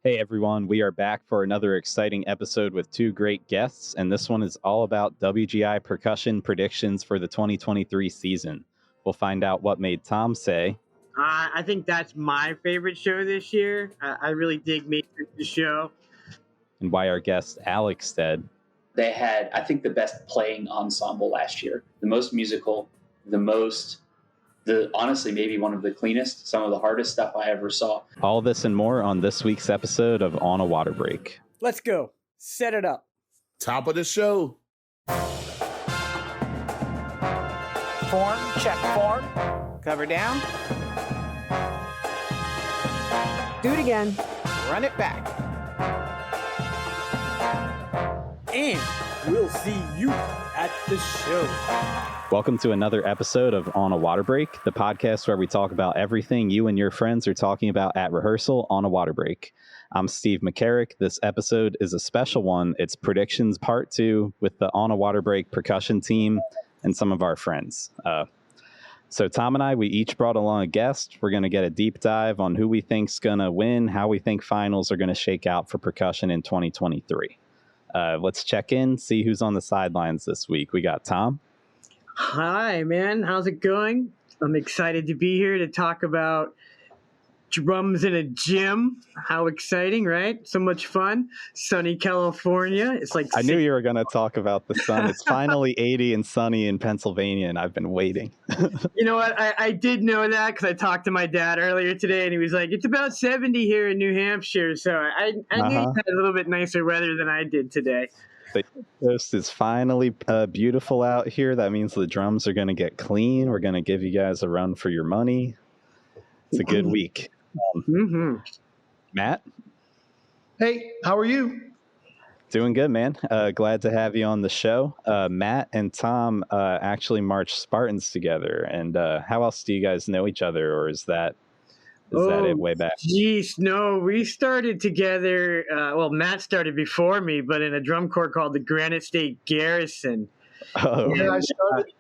Hey everyone, we are back for another exciting episode with two great guests, and this one is all about WGI percussion predictions for the 2023 season. We'll find out what made Thom say. I think that's my favorite show this year. I really dig Matrix's show. And why our guest Alec said. They had, I think, the best playing ensemble last year. The most musical, honestly, maybe one of the cleanest, some of the hardest stuff I ever saw. All this and more on this week's episode of On a Water Break. Let's go. Set it up. Top of the show. Form, check form. Cover down. Do it again. Run it back. And we'll see you at the show. Welcome to another episode of On a Water Break, the podcast where we talk about everything you and your friends are talking about at rehearsal on a water break. I'm Steve McCarrick. This episode is a special one. It's predictions part 2 with the On a Water Break percussion team and some of our friends. So Thom and I, we each brought along a guest. We're going to get a deep dive on who we think's going to win, how we think finals are going to shake out for percussion in 2023. Let's check in, see who's on the sidelines this week. We got Thom. Hi, man. How's it going? I'm excited to be here to talk about drums in a gym. How exciting, right? So much fun. Sunny California. It's like I knew you were going to talk about the sun. It's finally 80 and sunny in Pennsylvania, and I've been waiting. You know what? I did know that because I talked to my dad earlier today, and he was like, it's about 70 here in New Hampshire. So I knew you had a little bit nicer weather than I did today. The coast is finally beautiful out here. That means the drums are going to get clean. We're going to give you guys a run for your money. It's a good week. Matt? Hey, how are you? Doing good, man. Glad to have you on the show. Matt and Thom actually marched Spartans together. And how else do you guys know each other? Or is that it way back? Geez, no, we started together. Matt started before me, but in a drum corps called the Granite State Garrison. Oh, Yeah, I started.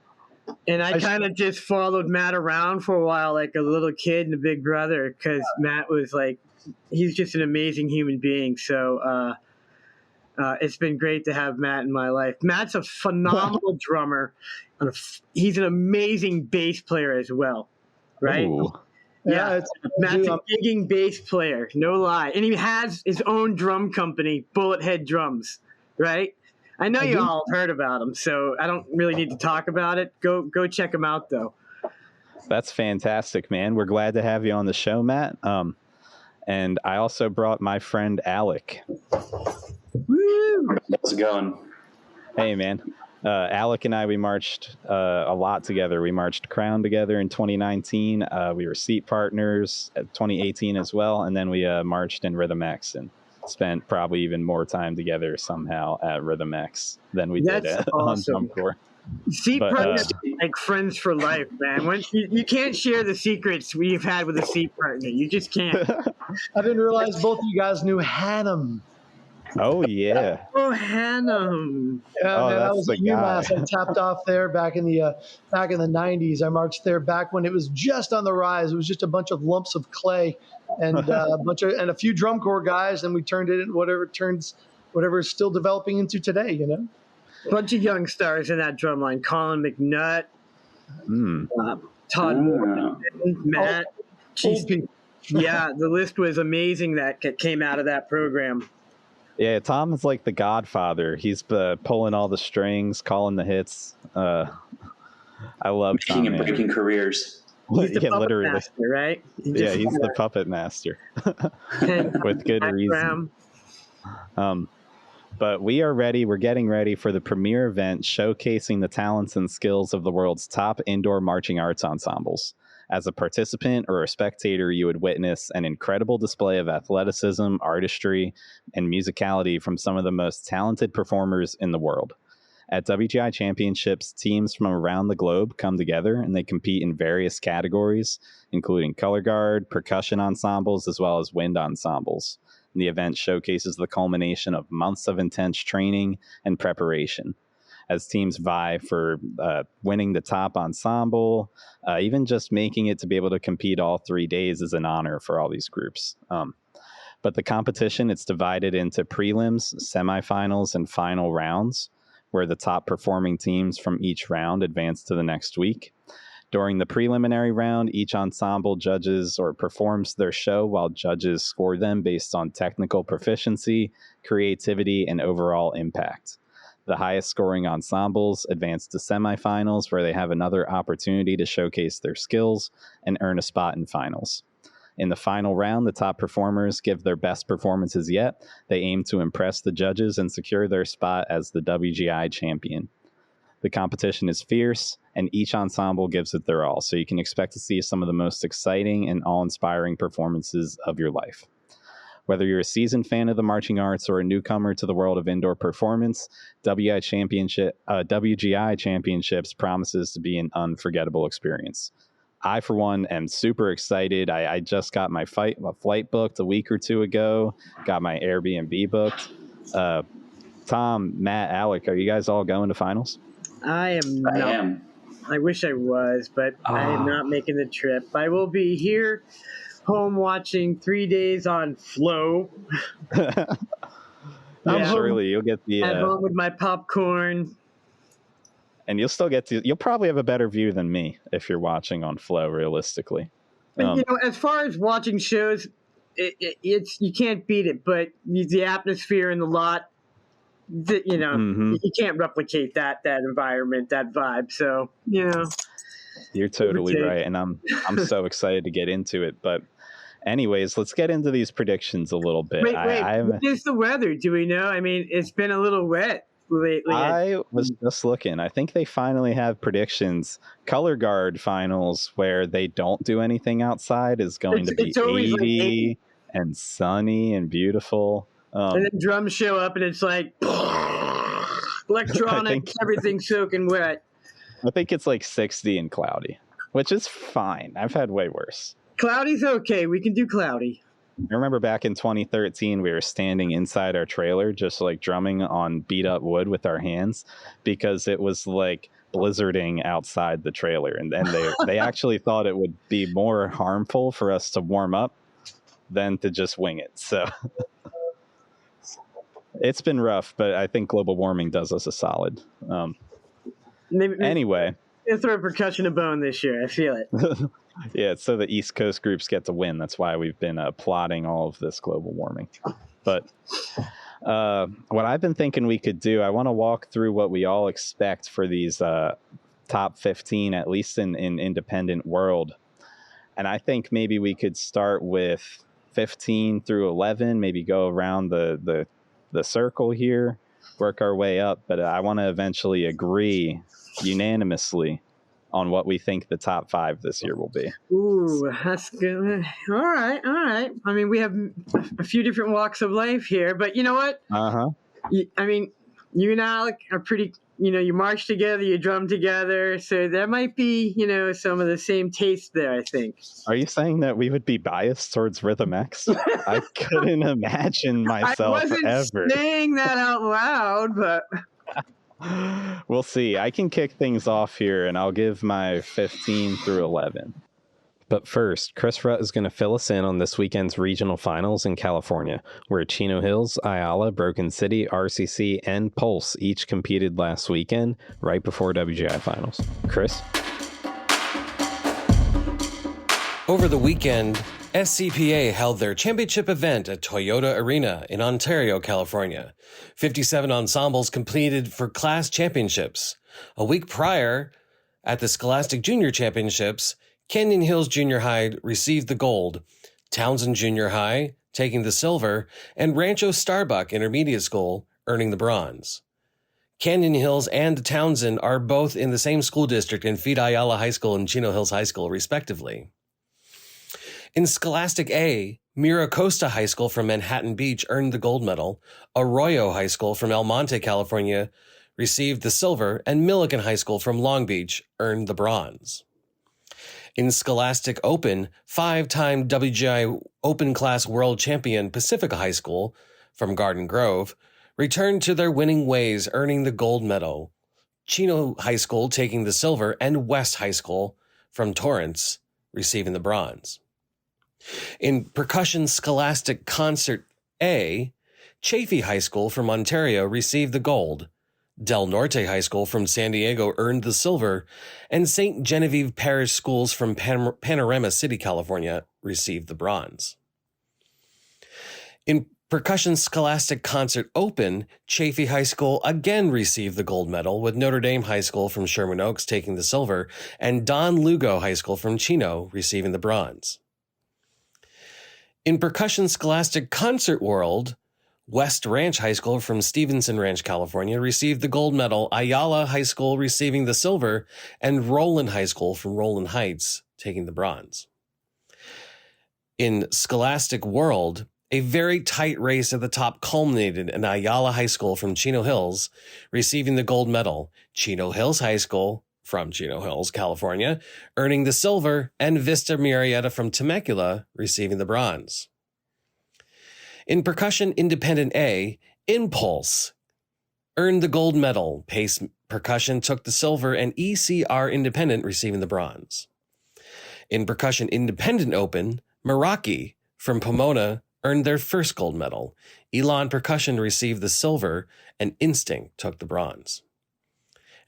And I kind of just followed Matt around for a while, like a little kid and a big brother, because Matt was he's just an amazing human being. So it's been great to have Matt in my life. Matt's a phenomenal drummer. He's an amazing bass player as well, right? Ooh. Yeah, Matt's a gigging bass player, no lie. And he has his own drum company, Bullet Head Drums, right? I know you all heard about him, so I don't really need to talk about it. Go check him out, though. That's fantastic, man. We're glad to have you on the show, Matt. And I also brought my friend Alec. Woo! How's it going? Hey, man. Alec and I, we marched a lot together. We marched Crown together in 2019. We were seat partners at 2018 as well. And then we marched in Rhythm X and spent probably even more time together somehow at Rhythm X than we did on Drum Corps. Seat partners like friends for life, man. You can't share the secrets we've had with a seat partner. You just can't. I didn't realize both of you guys knew Hannum. Oh, yeah. Oh, Hannum. Yeah, man, I was the at UMass. I tapped off there back in the 90s. I marched there back when it was just on the rise. It was just a bunch of lumps of clay and a few drum corps guys, and we turned it into whatever it's still developing into today. You know, Bunch of young stars in that drum line. Colin McNutt, Todd Morgan, Matt. old people. Yeah, the list was amazing that came out of that program. Yeah, Thom is like the godfather. He's pulling all the strings, calling the hits. I love Thom. Making and breaking careers. He's the puppet literally. master, right? He's the puppet master. With good reason. But we are ready. We're getting ready for the premier event showcasing the talents and skills of the world's top indoor marching arts ensembles. As a participant or a spectator, you would witness an incredible display of athleticism, artistry, and musicality from some of the most talented performers in the world. At WGI Championships, teams from around the globe come together and they compete in various categories, including color guard, percussion ensembles, as well as wind ensembles. And the event showcases the culmination of months of intense training and preparation, as teams vie for winning the top ensemble. Even just making it to be able to compete all 3 days is an honor for all these groups. But the competition, it's divided into prelims, semifinals, and final rounds, where the top performing teams from each round advance to the next week. During the preliminary round, each ensemble judges or performs their show while judges score them based on technical proficiency, creativity, and overall impact. The highest scoring ensembles advance to semifinals, where they have another opportunity to showcase their skills and earn a spot in finals. In the final round, the top performers give their best performances yet. They aim to impress the judges and secure their spot as the WGI champion. The competition is fierce, and each ensemble gives it their all, so you can expect to see some of the most exciting and awe-inspiring performances of your life. Whether you're a seasoned fan of the marching arts or a newcomer to the world of indoor performance, WGI Championships promises to be an unforgettable experience. I, for one, am super excited. I just got my flight booked a week or two ago, got my Airbnb booked. Thom, Matt, Alec, are you guys all going to finals? I am not. I am. I wish I was, but I am not making the trip. I will be here home watching 3 days on Flow. Surely you'll get the at home with my popcorn. And you'll probably have a better view than me if you're watching on Flow, realistically. And, as far as watching shows, it's you can't beat it, but the atmosphere in the lot, you can't replicate that environment, that vibe. So, you're totally right. And I'm so excited to get into it. But anyways, let's get into these predictions a little bit. Wait, what is the weather? Do we know? I mean, it's been a little wet lately. I was just looking. I think they finally have predictions. Colorguard finals, where they don't do anything outside, is going to be 80 and sunny and beautiful. And then drums show up and it's like electronic, everything soaking wet. I think it's like 60 and cloudy, which is fine. I've had way worse. Cloudy's okay. We can do cloudy. I remember back in 2013, we were standing inside our trailer, just like drumming on beat up wood with our hands, because it was like blizzarding outside the trailer. And they actually thought it would be more harmful for us to warm up than to just wing it. So it's been rough, but I think global warming does us a solid. Anyway. They'll throw Percussion a bone this year. I feel it. Yeah, so the East Coast groups get to win. That's why we've been plotting all of this global warming. But what I've been thinking we could do, I want to walk through what we all expect for these top 15, at least in independent world. And I think maybe we could start with 15 through 11, maybe go around the circle here, work our way up. But I want to eventually agree unanimously on what we think the top 5 this year will be. Ooh, that's good. All right. I mean, we have a few different walks of life here, but you know what? I mean, you and Alec are pretty, you march together, you drum together, so there might be, some of the same taste there, I think. Are you saying that we would be biased towards Rhythm X? I couldn't imagine myself ever. I wasn't saying that out loud, but... We'll see. I can kick things off here, and I'll give my 15 through 11. But first, Chris Rutt is going to fill us in on this weekend's regional finals in California, where Chino Hills, Ayala, Broken City, RCC, and Pulse each competed last weekend, right before WGI finals. Chris? Over the weekend, SCPA held their championship event at Toyota Arena in Ontario, California. 57 ensembles competed for class championships. A week prior, at the Scholastic Junior Championships, Canyon Hills Junior High received the gold, Townsend Junior High taking the silver, and Rancho Starbuck Intermediate School earning the bronze. Canyon Hills and Townsend are both in the same school district and feed Ayala High School and Chino Hills High School, respectively. In Scholastic A, Mira Costa High School from Manhattan Beach earned the gold medal, Arroyo High School from El Monte, California received the silver, and Milligan High School from Long Beach earned the bronze. In Scholastic Open, 5-time WGI Open Class World Champion Pacifica High School from Garden Grove returned to their winning ways, earning the gold medal, Chino High School taking the silver, and West High School from Torrance receiving the bronze. In Percussion Scholastic Concert A, Chaffey High School from Ontario received the gold. Del Norte High School from San Diego earned the silver, and St. Genevieve Parish Schools from Panorama City, California received the bronze. In Percussion Scholastic Concert Open, Chaffey High School again received the gold medal, with Notre Dame High School from Sherman Oaks taking the silver, and Don Lugo High School from Chino receiving the bronze. In Percussion Scholastic Concert World, West Ranch High School from Stevenson Ranch, California received the gold medal, Ayala High School receiving the silver, and Roland High School from Roland Heights taking the bronze. In Scholastic World, a very tight race at the top culminated in Ayala High School from Chino Hills receiving the gold medal, Chino Hills High School from Chino Hills, California, earning the silver, and Vista Murrieta from Temecula receiving the bronze. In Percussion Independent A, Impulse earned the gold medal, Pace Percussion took the silver, and ECR Independent receiving the bronze. In Percussion Independent Open, Meraki from Pomona earned their first gold medal. Elon Percussion received the silver, and Instinct took the bronze.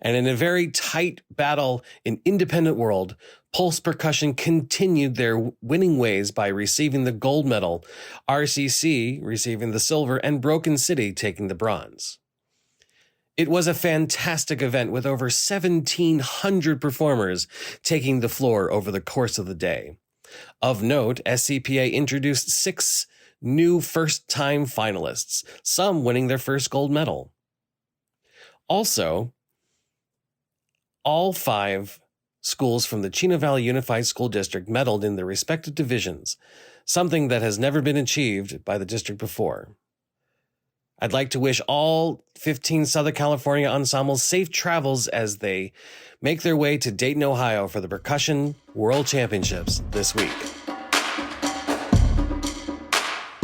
And in a very tight battle in Independent World, Pulse Percussion continued their winning ways by receiving the gold medal, RCC receiving the silver, and Broken City taking the bronze. It was a fantastic event with over 1,700 performers taking the floor over the course of the day. Of note, SCPA introduced 6 new first-time finalists, some winning their first gold medal. Also, all 5 schools from the Chino Valley Unified School District medaled in their respective divisions, something that has never been achieved by the district before. I'd like to wish all 15 Southern California ensembles safe travels as they make their way to Dayton, Ohio for the Percussion World Championships this week.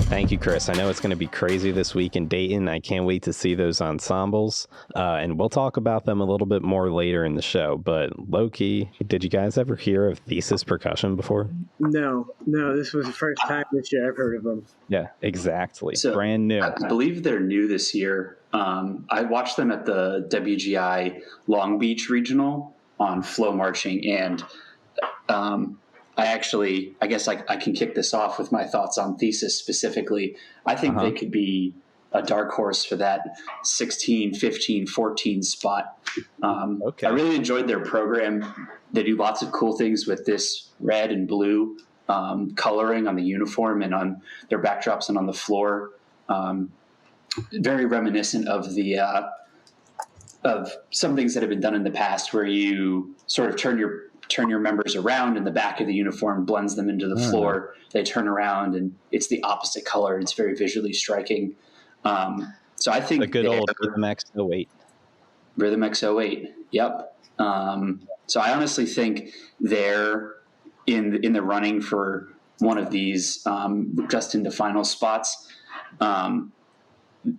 Thank you, Chris. I know it's going to be crazy this week in Dayton. I can't wait to see those ensembles. And we'll talk about them a little bit more later in the show. But low-key, did you guys ever hear of Thesis Percussion before? No, this was the first time this year I've heard of them. Yeah, exactly. So, brand new. I believe they're new this year. I watched them at the WGI Long Beach Regional on Flow Marching, and I guess I can kick this off with my thoughts on Thesis specifically. I think they could be a dark horse for that 16, 15, 14 spot. Okay. I really enjoyed their program. They do lots of cool things with this red and blue coloring on the uniform and on their backdrops and on the floor. Very reminiscent of the of some things that have been done in the past, where you sort of turn your members around and the back of the uniform blends them into the floor. They turn around and it's the opposite color. It's very visually striking. So I think the good old Rhythm X08. Rhythm X08. Yep. So I honestly think they're in the running for one of these just into final spots.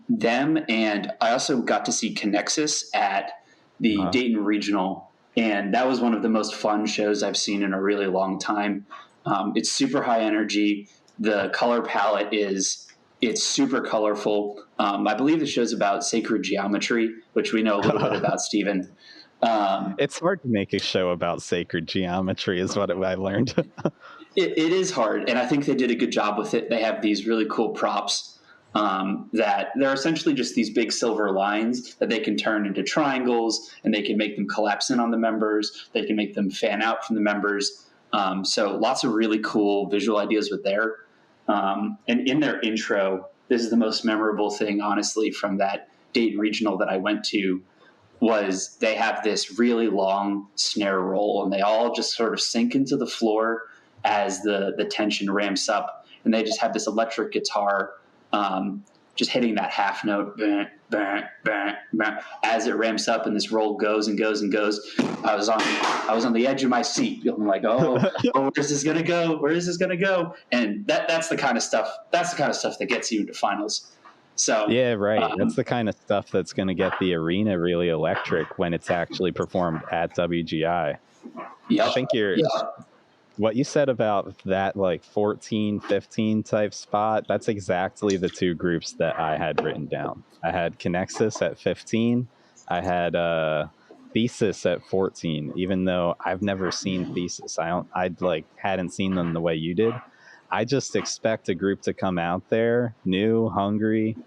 Them, and I also got to see Connexus at the Dayton Regional, and that was one of the most fun shows I've seen in a really long time. It's super high energy. The color palette it's super colorful. I believe the show's about sacred geometry, which we know a little bit about, Stephen. It's hard to make a show about sacred geometry is what I learned. It is hard, and I think they did a good job with it. They have these really cool props that they're essentially just these big silver lines that they can turn into triangles, and they can make them collapse in on the members. They can make them fan out from the members. So lots of really cool visual ideas with there. And in their intro, this is the most memorable thing, honestly, from that Dayton Regional that I went to, was they have this really long snare roll, and they all just sort of sink into the floor as the tension ramps up. And they just have this electric guitar just hitting that half note bah, bah, bah, bah, as it ramps up, and this roll goes and goes and goes. I was on the edge of my seat. I'm like, oh, where's this gonna go? Where is this gonna go? And that's the kind of stuff that gets you into finals. So yeah, right. That's the kind of stuff that's going to get the arena really electric when it's actually performed at WGI. Yep. I think you're what you said about that, like 14, 15 type spot, that's exactly the two groups that I had written down. I had Connexus at 15. I had Thesis at 14, even though I've never seen Thesis. I hadn't seen them the way you did. I just expect a group to come out there, new, hungry,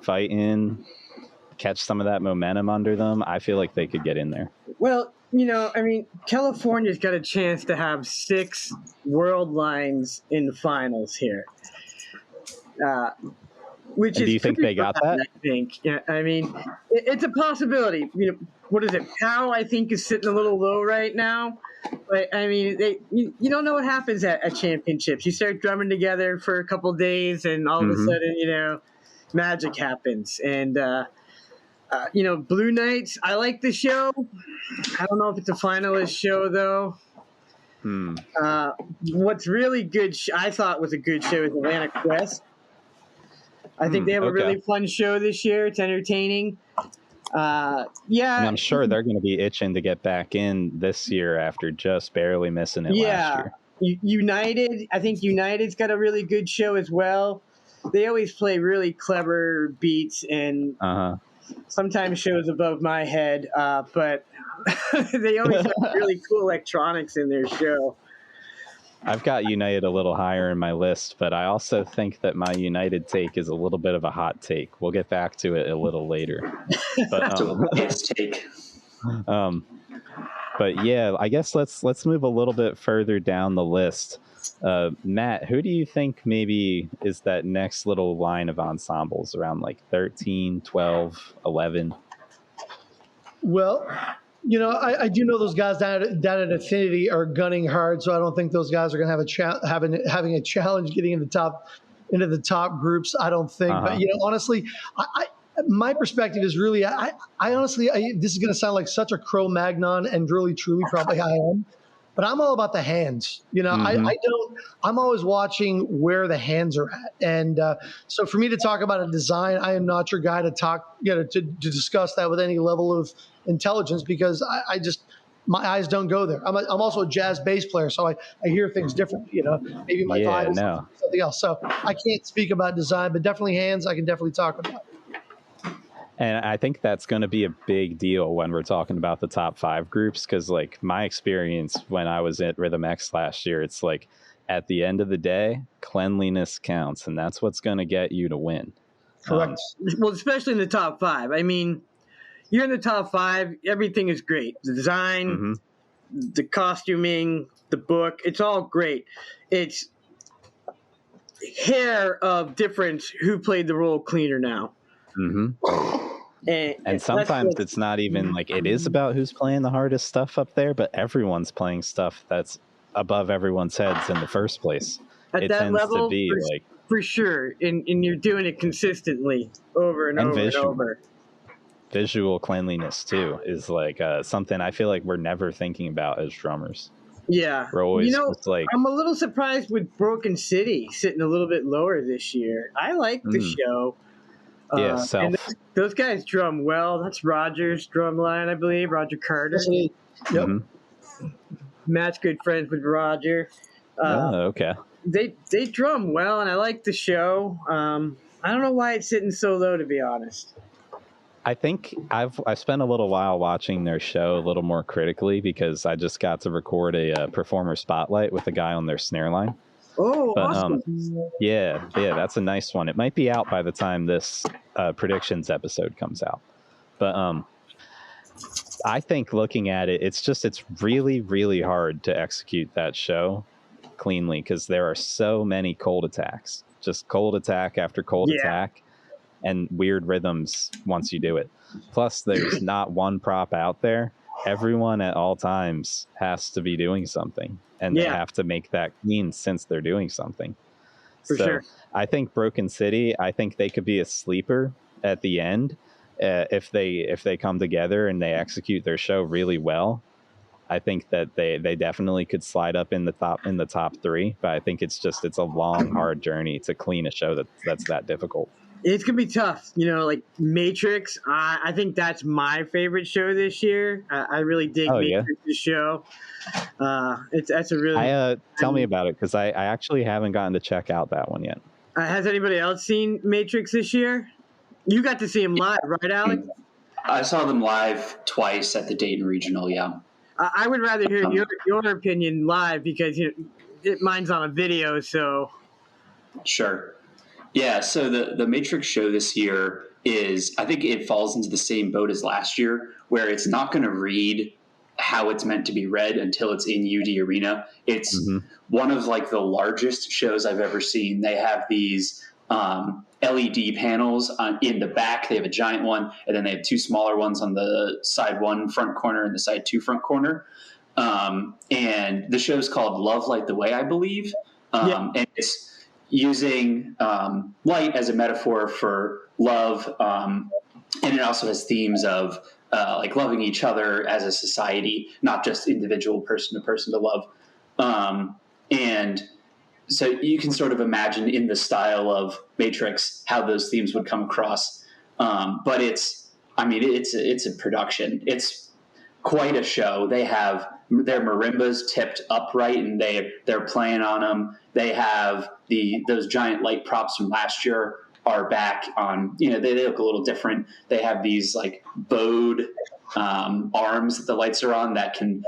fighting, catch some of that momentum under them. I feel like they could get in there. Well, California's got a chance to have 6 world lines in the finals here. Which and is do you think they got that? I think. Yeah, it's a possibility. What is it? Powell, I think, is sitting a little low right now. But you don't know what happens at championships. You start drumming together for a couple of days, and all of a sudden, magic happens. And Blue Knights, I like the show. I don't know if it's a finalist show though. What's really good, I thought was a good show, is Atlantic Quest. I think they have a really fun show this year. It's entertaining. And I'm sure they're going to be itching to get back in this year after just barely missing it last year. United, I think United's got a really good show as well. They always play really clever beats and sometimes shows above my head, but they always have really cool electronics in their show. I've got United a little higher in my list, but I also think that my United take is a little bit of a hot take. We'll get back to it a little later. But but yeah, I guess let's move a little bit further down the list. Matt, who do you think maybe is that next little line of ensembles around like 13, 12, 11? Well, I do know those guys down at Affinity are gunning hard, so I don't think those guys are going to have having a challenge getting into the top groups. I don't think, but honestly, my perspective is really, I honestly, this is going to sound like such a Cro-Magnon, and really, truly, probably I am. But I'm all about the hands. I'm always watching where the hands are at. And so for me to talk about a design, I am not your guy to talk, to discuss that with any level of intelligence, because I just, my eyes don't go there. I'm also a jazz bass player, so I hear things differently, maybe my vibe is something else. So I can't speak about design, but definitely hands I can definitely talk about. And I think that's going to be a big deal when we're talking about the top 5 groups, because like my experience when I was at Rhythm X last year, it's like at the end of the day, cleanliness counts, and that's what's going to get you to win. Correct. Well, especially in the top 5. You're in the top 5, everything is great. The design, the costuming, the book, it's all great. It's hair of difference who played the role cleaner now. And sometimes it's not even like it is about who's playing the hardest stuff up there, but everyone's playing stuff that's above everyone's heads in the first place. At that level, for sure, and you're doing it consistently over and over and over. Visual cleanliness too is like something I feel like we're never thinking about as drummers. Yeah, we're always I'm a little surprised with Broken City sitting a little bit lower this year. I like the show. And those guys drum well. That's Roger's drum line, I believe. Roger Carter. Yep. Matt's good friends with Roger. Okay. They drum well, and I like the show. I don't know why it's sitting so low, to be honest. I think I've spent a little while watching their show a little more critically, because I just got to record a performer spotlight with a guy on their snare line. Oh, but, awesome. Yeah, that's a nice one. It might be out by the time this predictions episode comes out. But I think looking at it, it's really, really hard to execute that show cleanly, because there are so many cold attacks, just cold attack after cold attack, and weird rhythms once you do it. Plus, there's not one prop out there. Everyone at all times has to be doing something, and they have to make that clean since they're doing something. For sure. I think Broken City, I think they could be a sleeper at the end if they come together and they execute their show really well. I think that they definitely could slide up in the top 3, but I think it's a long, hard journey to clean a show that's that difficult. It's gonna be tough, like Matrix. I think that's my favorite show this year. I really dig Matrix's show. That's a really. Tell me about it, because I actually haven't gotten to check out that one yet. Has anybody else seen Matrix this year? You got to see him live, right, Alec? I saw them live twice at the Dayton Regional. Yeah. I would rather hear your opinion live, because mine's on a video. So. Sure. Yeah, so the Matrix show this year I think it falls into the same boat as last year, where it's not going to read how it's meant to be read until it's in UD Arena. It's one of like the largest shows I've ever seen. They have these LED panels in the back. They have a giant one, and then they have two smaller ones on the side one front corner and the side two front corner. And the show is called Love Light the Way, I believe. And it's using light as a metaphor for love, and it also has themes of like loving each other as a society, not just individual person to person to love. And so you can sort of imagine in the style of Matrix how those themes would come across. But it's a production. It's quite a show. They have their marimbas tipped upright, and they're playing on them. They have those giant light props from last year are back on. They look a little different. They have these like bowed arms that the lights are on that can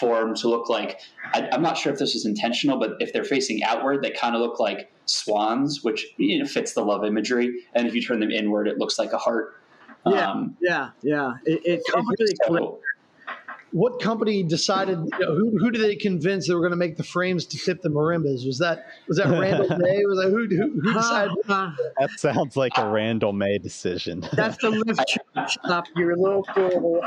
form to look like. I'm not sure if this is intentional, but if they're facing outward, they kind of look like swans, which fits the love imagery. And if you turn them inward, it looks like a heart. It's really cool. What company decided? Who did they convince they were going to make the frames to tip the marimbas? Was that Randall May? Was that who decided? That sounds like a Randall May decision. That's the lift shop, your local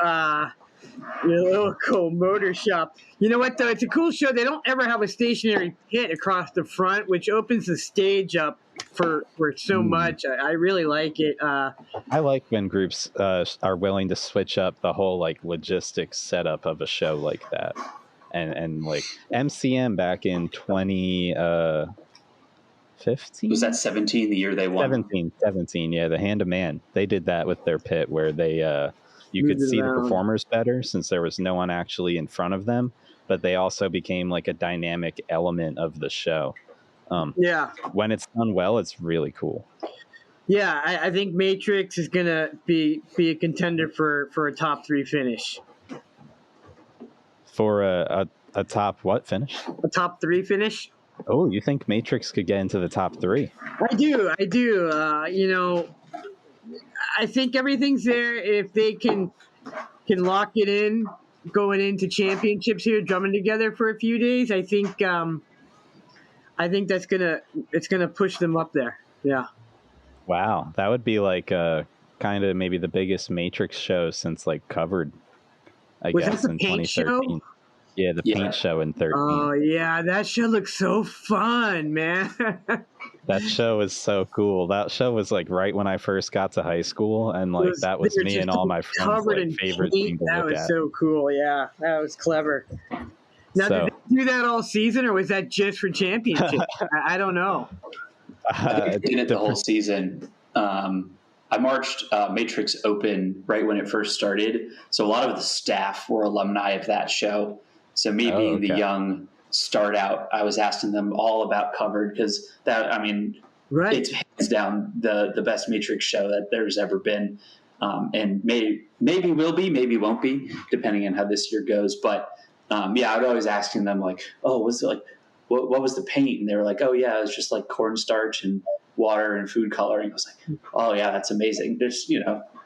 motor shop. You know what though? It's a cool show. They don't ever have a stationary pit across the front, which opens the stage up for so much. I really like it. I like when groups are willing to switch up the whole like logistics setup of a show like that, and like MCM back in 2015 was that 17 the year they won? 17, yeah, the Hand of Man. They did that with their pit where they you could see the performers better since there was no one actually in front of them, but they also became like a dynamic element of the show. When it's done well, it's really cool. Yeah, I think Matrix is gonna be a contender for a top 3 finish. For a top what finish? A top 3 finish. Oh, you think Matrix could get into the top 3? I do. I think everything's there. If they can lock it in going into championships here, drumming together for a few days, I think it's gonna push them up there. Yeah. Wow, that would be like kind of maybe the biggest Matrix show since like Covered. I guess in 2013. Show? Yeah, the paint show in 13. Oh yeah, that show looks so fun, man. That show is so cool. That show was like right when I first got to high school, and like that was me and all my friends' like, favorite thing to look at. That was so cool. Yeah, that was clever. Now, did they do that all season, or was that just for championships? I don't know. I think they did it the whole season. I marched Matrix Open right when it first started, so a lot of the staff were alumni of that show. So me being the young start out, I was asking them all about Covered because it's hands down the best Matrix show that there's ever been, and maybe will be, maybe won't be, depending on how this year goes. But I would always asking them like, oh, was it like what was the paint? And they were like, oh yeah, it was just like cornstarch and water and food coloring. I was like, oh yeah, that's amazing. There's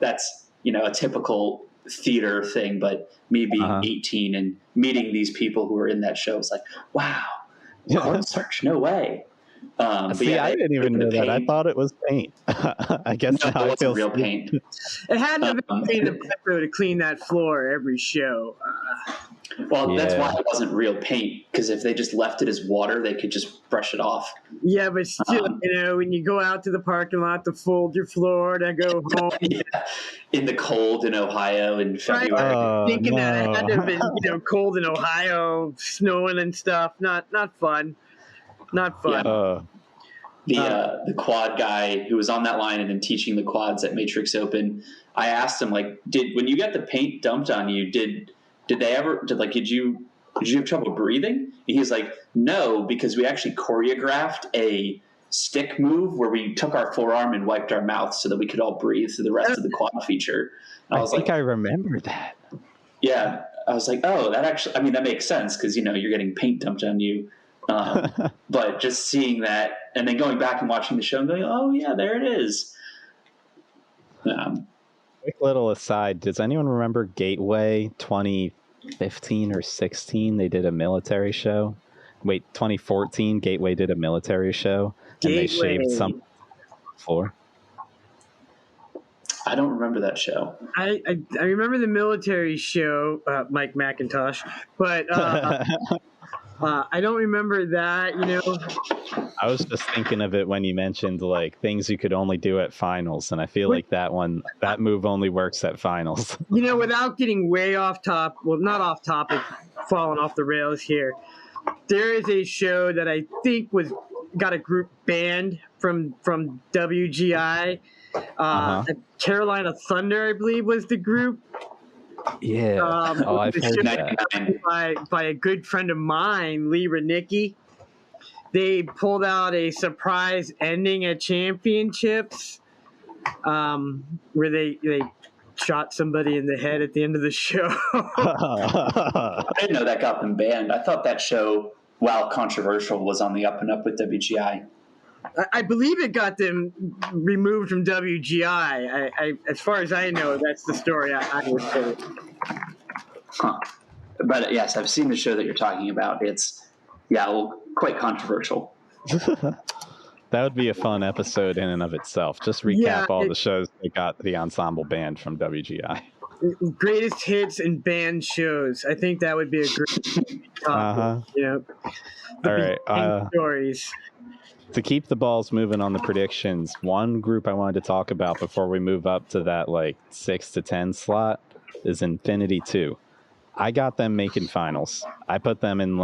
that's a typical theater thing, but me being 18 and meeting these people who were in that show was like, wow, cornstarch, no way. But yeah, I didn't even know that. I thought it was paint. I guess no, it wasn't real paint. It had to be the pepper to clean that floor every show. That's why it wasn't real paint, because if they just left it as water, they could just brush it off. Yeah, but still, when you go out to the parking lot to fold your floor to go home. In the cold in Ohio in February. Right. Thinking that it had to have been cold in Ohio, snowing and stuff. Not fun. Not fun. the quad guy who was on that line and then teaching the quads at Matrix Open. I asked him, like, when you got the paint dumped on you, did you have trouble breathing? And he's like, no, because we actually choreographed a stick move where we took our forearm and wiped our mouth so that we could all breathe through the rest of the quad feature. And I think I remember that. Yeah. I was like, oh, that makes sense because, you're getting paint dumped on you. But just seeing that and then going back and watching the show and going, oh, yeah, there it is. Quick little aside. Does anyone remember Gateway 2015 or 16? They did a military show. Wait, 2014, Gateway did a military show. And they shaved some floor. I don't remember that show. I remember the military show, Mike McIntosh, but I don't remember that, I was just thinking of it when you mentioned like things you could only do at finals, and I feel like that move only works at finals. Without getting way off not off topic, falling off the rails here. There is a show that I think got a group banned from WGI. Carolina Thunder, I believe, was the group. Yeah. I've heard that. By a good friend of mine, Lee Renicki. They pulled out a surprise ending at championships where they shot somebody in the head at the end of the show. I didn't know that got them banned. I thought that show, while controversial, was on the up and up with WGI. I believe it got them removed from WGI. I as far as I know, that's the story I was told. Huh. But yes, I've seen the show that you're talking about. It's quite controversial. That would be a fun episode in and of itself. Just recap all the shows that got the ensemble banned from WGI. Greatest hits and banned shows. I think that would be a great topic. All right. Stories. To keep the balls moving on the predictions, one group I wanted to talk about before we move up to that 6 to 10 slot is Infinity 2. I got them making finals. I put them in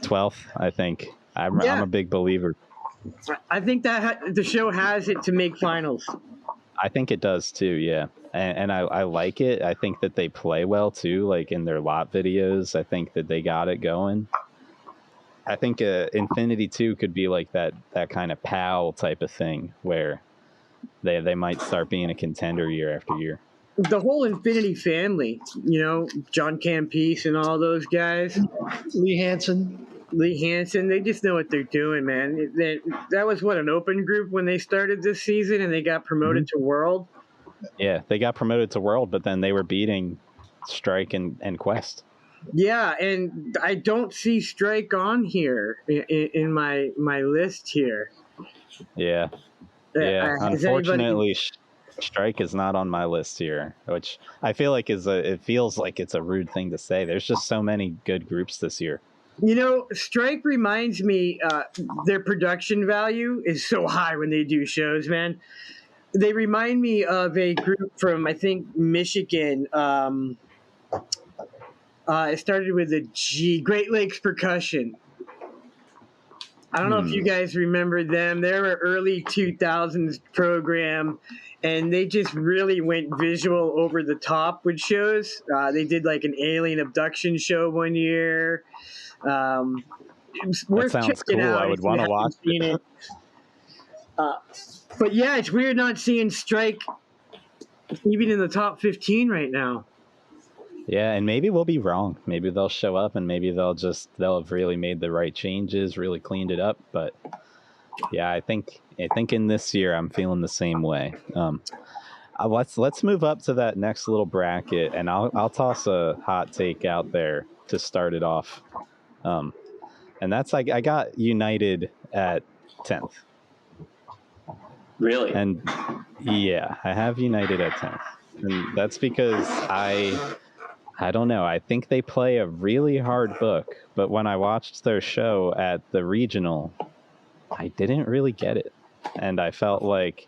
12th, I think. I'm a big believer. I think that the show has it to make finals. I think it does too, yeah. And I like it. I think that they play well too, in their lot videos. I think that they got it going. I think Infinity 2 could be that kind of PAL type of thing where they might start being a contender year after year. The whole Infinity family, John Campese and all those guys. Lee Hansen, they just know what they're doing, man. That was an open group when they started this season, and they got promoted to World. Yeah, they got promoted to World, but then they were beating Strike and Quest. Yeah, and I don't see Strike on here in my list here. Yeah. Unfortunately, Strike is not on my list here, which I feel like it feels like it's a rude thing to say. There's just so many good groups this year. Strike reminds me, their production value is so high when they do shows, man. They remind me of a group from, I think, Michigan. It started with a G, Great Lakes Percussion. I don't know if you guys remember them. They're an early 2000s program, and they just really went visual over the top with shows. They did an alien abduction show one year. That sounds cool. I would want to watch it. But yeah, it's weird not seeing Strike even in the top 15 right now. Yeah, and maybe we'll be wrong. Maybe they'll show up, and maybe they'll have really made the right changes, really cleaned it up. But yeah, I think in this year I'm feeling the same way. Let's move up to that next little bracket, and I'll toss a hot take out there to start it off. And that's I got United at 10th. Really? And yeah, I have United at 10th, and that's because I don't know. I think they play a really hard book, but when I watched their show at the regional, I didn't really get it. And I felt like,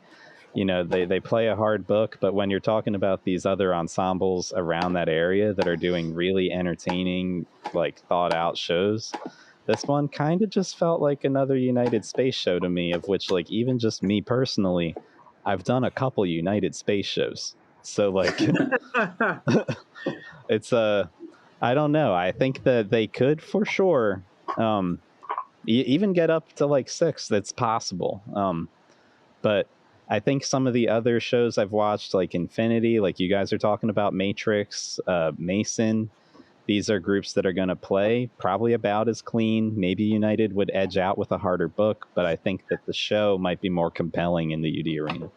they play a hard book, but when you're talking about these other ensembles around that area that are doing really entertaining, thought out shows, This one kind of just felt like another United Space show to me, of which, like, even just me personally, I've done a couple United Space shows. So, like, it's I don't know. I think that they could for sure even get up to like 6. That's possible. But I think some of the other shows I've watched, like Infinity, like you guys are talking about, Matrix, Mason, these are groups that are going to play probably about as clean. Maybe United would edge out with a harder book, but I think that the show might be more compelling in the UD Arena.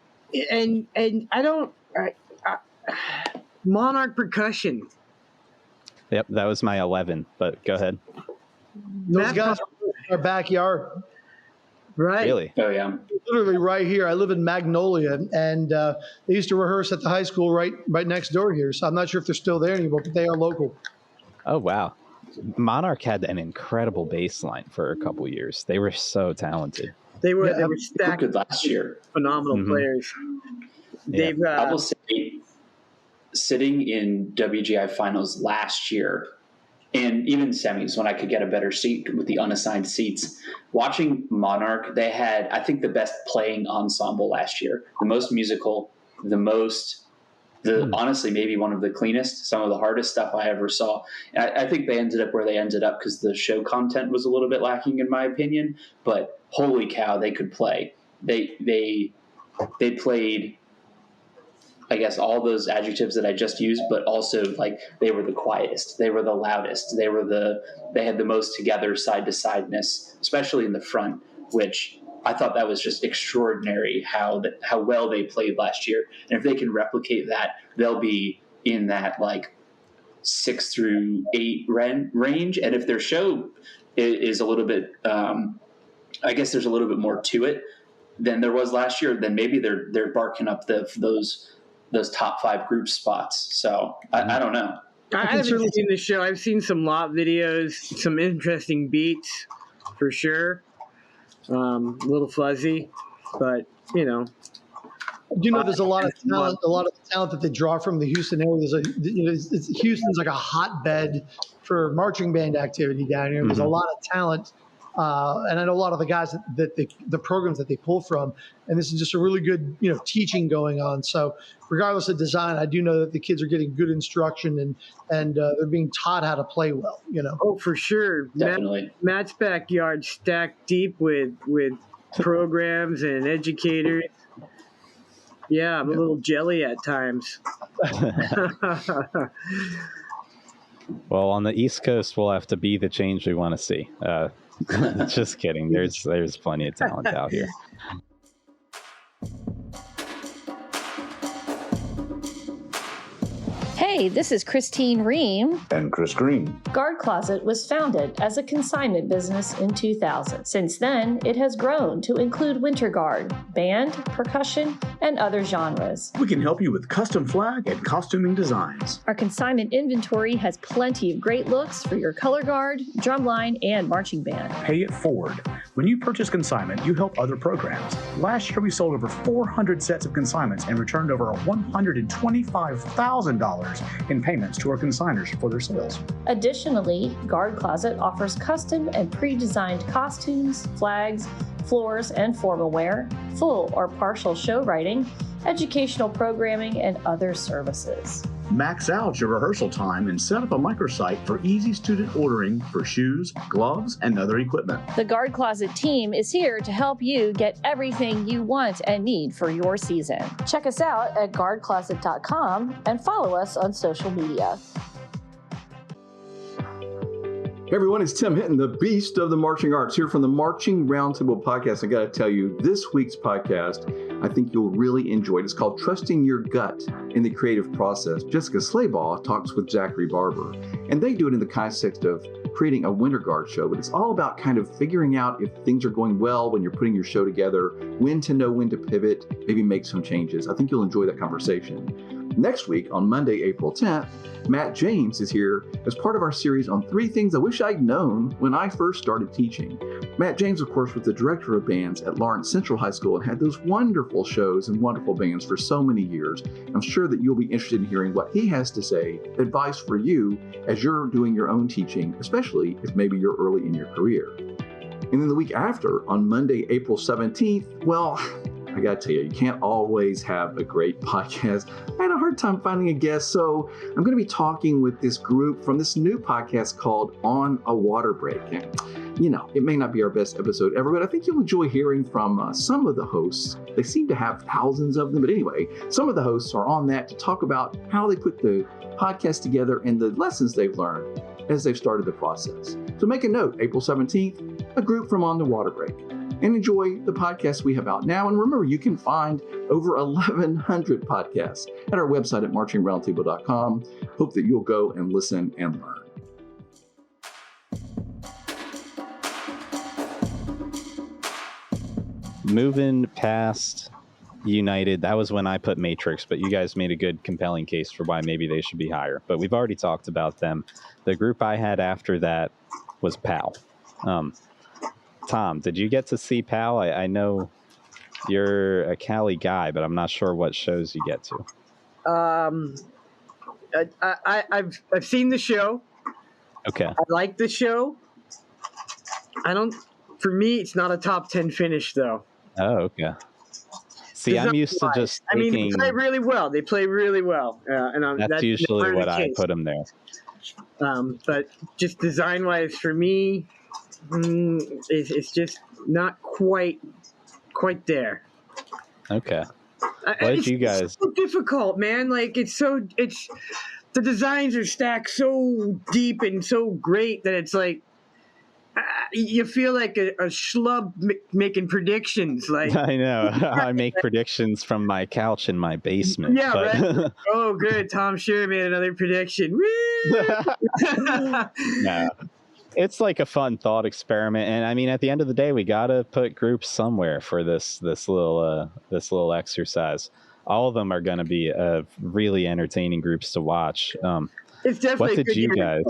And I don't Monarch Percussion. Yep, that was my 11, but go ahead. Those guys are in our backyard. Right. Really? Oh, yeah. Literally right here. I live in Magnolia, and they used to rehearse at the high school right next door here. So I'm not sure if they're still there anymore, but they are local. Oh, wow. Monarch had an incredible bass line for a couple years. They were so talented. They were They were stacked good last year. phenomenal players. Yeah. They've I will say, sitting in WGI finals last year, and even semis when I could get a better seat with the unassigned seats, watching Monarch, they had, I think, the best playing ensemble last year. The most musical, honestly, maybe one of the cleanest, some of the hardest stuff I ever saw. And I think they ended up where they ended up because the show content was a little bit lacking, in my opinion. But holy cow, they could play. They played, I guess, all those adjectives that I just used, but also, like, they were the quietest, they were the loudest, they had the most together side to sideness, especially in the front, which I thought that was just extraordinary how well they played last year. And if they can replicate that, they'll be in that like 6 through 8 range. And if their show is a little bit, I guess there's a little bit more to it than there was last year, then maybe they're barking up those top 5 group spots. So I don't know. I haven't seen the show. I've seen some lot videos, some interesting beats for sure. A little fuzzy, but There's a lot of talent. A lot of talent that they draw from the Houston area. Houston's like a hotbed for marching band activity down here. There's a lot of talent. And I know a lot of the guys the programs that they pull from, and this is just a really good, teaching going on. So regardless of design, I do know that the kids are getting good instruction and they're being taught how to play well, Oh, for sure. Definitely. Matt's backyard stacked deep with programs and educators. Yeah, I'm a little jelly at times. Well, on the East Coast, we'll have to be the change we want to see. Just kidding. There's plenty of talent out here. Hey, this is Christine Ream. And Chris Green. Guard Closet was founded as a consignment business in 2000. Since then, it has grown to include winter guard, band, percussion, and other genres. We can help you with custom flag and costuming designs. Our consignment inventory has plenty of great looks for your color guard, drumline, and marching band. Pay it forward. When you purchase consignment, you help other programs. Last year, we sold over 400 sets of consignments and returned over $125,000 in payments to our consigners for their sales. Additionally, Guard Closet offers custom and pre-designed costumes, flags, floors, and formal wear, full or partial show writing, educational programming, and other services. Max out your rehearsal time and set up a microsite for easy student ordering for shoes, gloves, and other equipment. The Guard Closet team is here to help you get everything you want and need for your season. Check us out at guardcloset.com and follow us on social media. Hey everyone, it's Tim Hinton, the beast of the marching arts, here from the Marching Roundtable podcast. I got to tell you, this week's podcast, I think you'll really enjoy it. It's called Trusting Your Gut in the Creative Process. Jessica Slaybaugh talks with Zachary Barber, and they do it in the context of creating a winter guard show. But it's all about kind of figuring out if things are going well when you're putting your show together, when to know when to pivot, maybe make some changes. I think you'll enjoy that conversation. Next week, on Monday, April 10th, Matt James is here as part of our series on 3 things I wish I'd known when I first started teaching. Matt James, of course, was the director of bands at Lawrence Central High School and had those wonderful shows and wonderful bands for so many years. I'm sure that you'll be interested in hearing what he has to say, advice for you as you're doing your own teaching, especially if maybe you're early in your career. And then the week after, on Monday, April 17th, well, I gotta tell you, you can't always have a great podcast. I had a hard time finding a guest, so I'm gonna be talking with this group from this new podcast called On a Water Break. And, you know, it may not be our best episode ever, but I think you'll enjoy hearing from some of the hosts. They seem to have thousands of them, but anyway, some of the hosts are on that to talk about how they put the podcast together and the lessons they've learned as they've started the process. So make a note, April 17th, a group from On the Water Break. And enjoy the podcasts we have out now. And remember, you can find over 1,100 podcasts at our website at marchingroundtable.com. Hope that you'll go and listen and learn. Moving past United, that was when I put Matrix, but you guys made a good, compelling case for why maybe they should be higher. But we've already talked about them. The group I had after that was PAL. Thom, did you get to see PAL? I know you're a Cali guy, but I'm not sure what shows you get to. I've seen the show. Okay. I like the show. For me, it's not a top 10 finish, though. Oh, okay. See, I'm used to just taking... they play really well. They play really well. That's usually what I put them there. But just design-wise, for me... it's just not quite there. Okay. What did you guys? It's so difficult, man. Like it's the designs are stacked so deep and so great that it's like you feel like a schlub making predictions. Like I know, I make predictions from my couch in my basement. Yeah, right. Oh, good. Thom Shearer made another prediction. Woo! Yeah. It's like a fun thought experiment, and I mean, at the end of the day, we gotta put groups somewhere for this little exercise. All of them are going to be really entertaining groups to watch. It's definitely. What did you guys?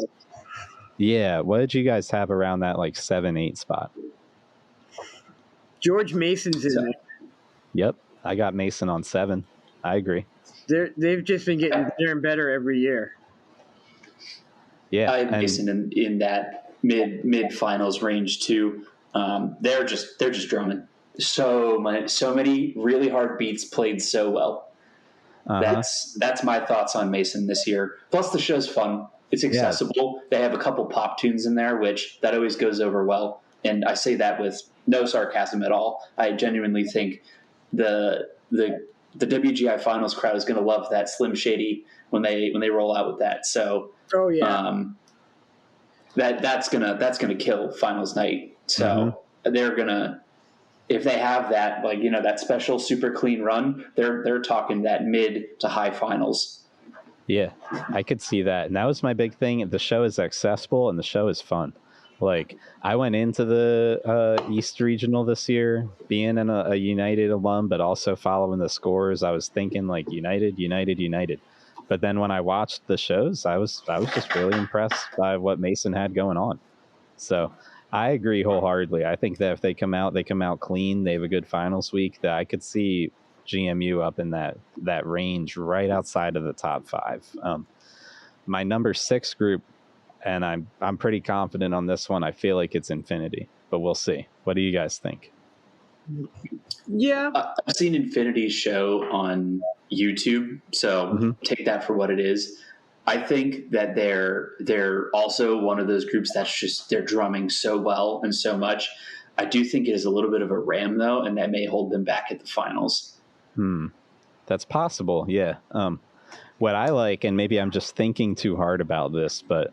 Yeah, what did you guys have around that 7-8 spot? George Mason's in there. Yep, I got Mason on 7. I agree. They've just been getting better and better every year. Yeah, I have Mason in that mid finals range too. They're just drumming so many really hard beats played so well. Uh-huh. That's my thoughts on Mason this year. Plus the show's fun. It's accessible. Yeah. They have a couple pop tunes in there, which that always goes over well. And I say that with no sarcasm at all. I genuinely think the WGI finals crowd is going to love that Slim Shady when they roll out with that. So oh yeah. That's gonna kill finals night. So they're gonna, if they have that that special super clean run, they're talking that mid to high finals. Yeah, I could see that, and that was my big thing. The show is accessible and the show is fun. Like I went into the East Regional this year, being a United alum, but also following the scores. I was thinking United. But then when I watched the shows, I was just really impressed by what Mason had going on. So I agree wholeheartedly. I think that if they come out clean, they have a good finals week, that I could see GMU up in that range right outside of the top 5. My number 6 group, and I'm pretty confident on this one. I feel like it's Infinity, but we'll see. What do you guys think? Yeah, I've seen Infinity's show on YouTube, so take that for what it is. I think that they're also one of those groups that's just they're drumming so well and so much. I do think it is a little bit of a ram though, and that may hold them back at the finals. That's possible. Yeah. What I like, and maybe I'm just thinking too hard about this, but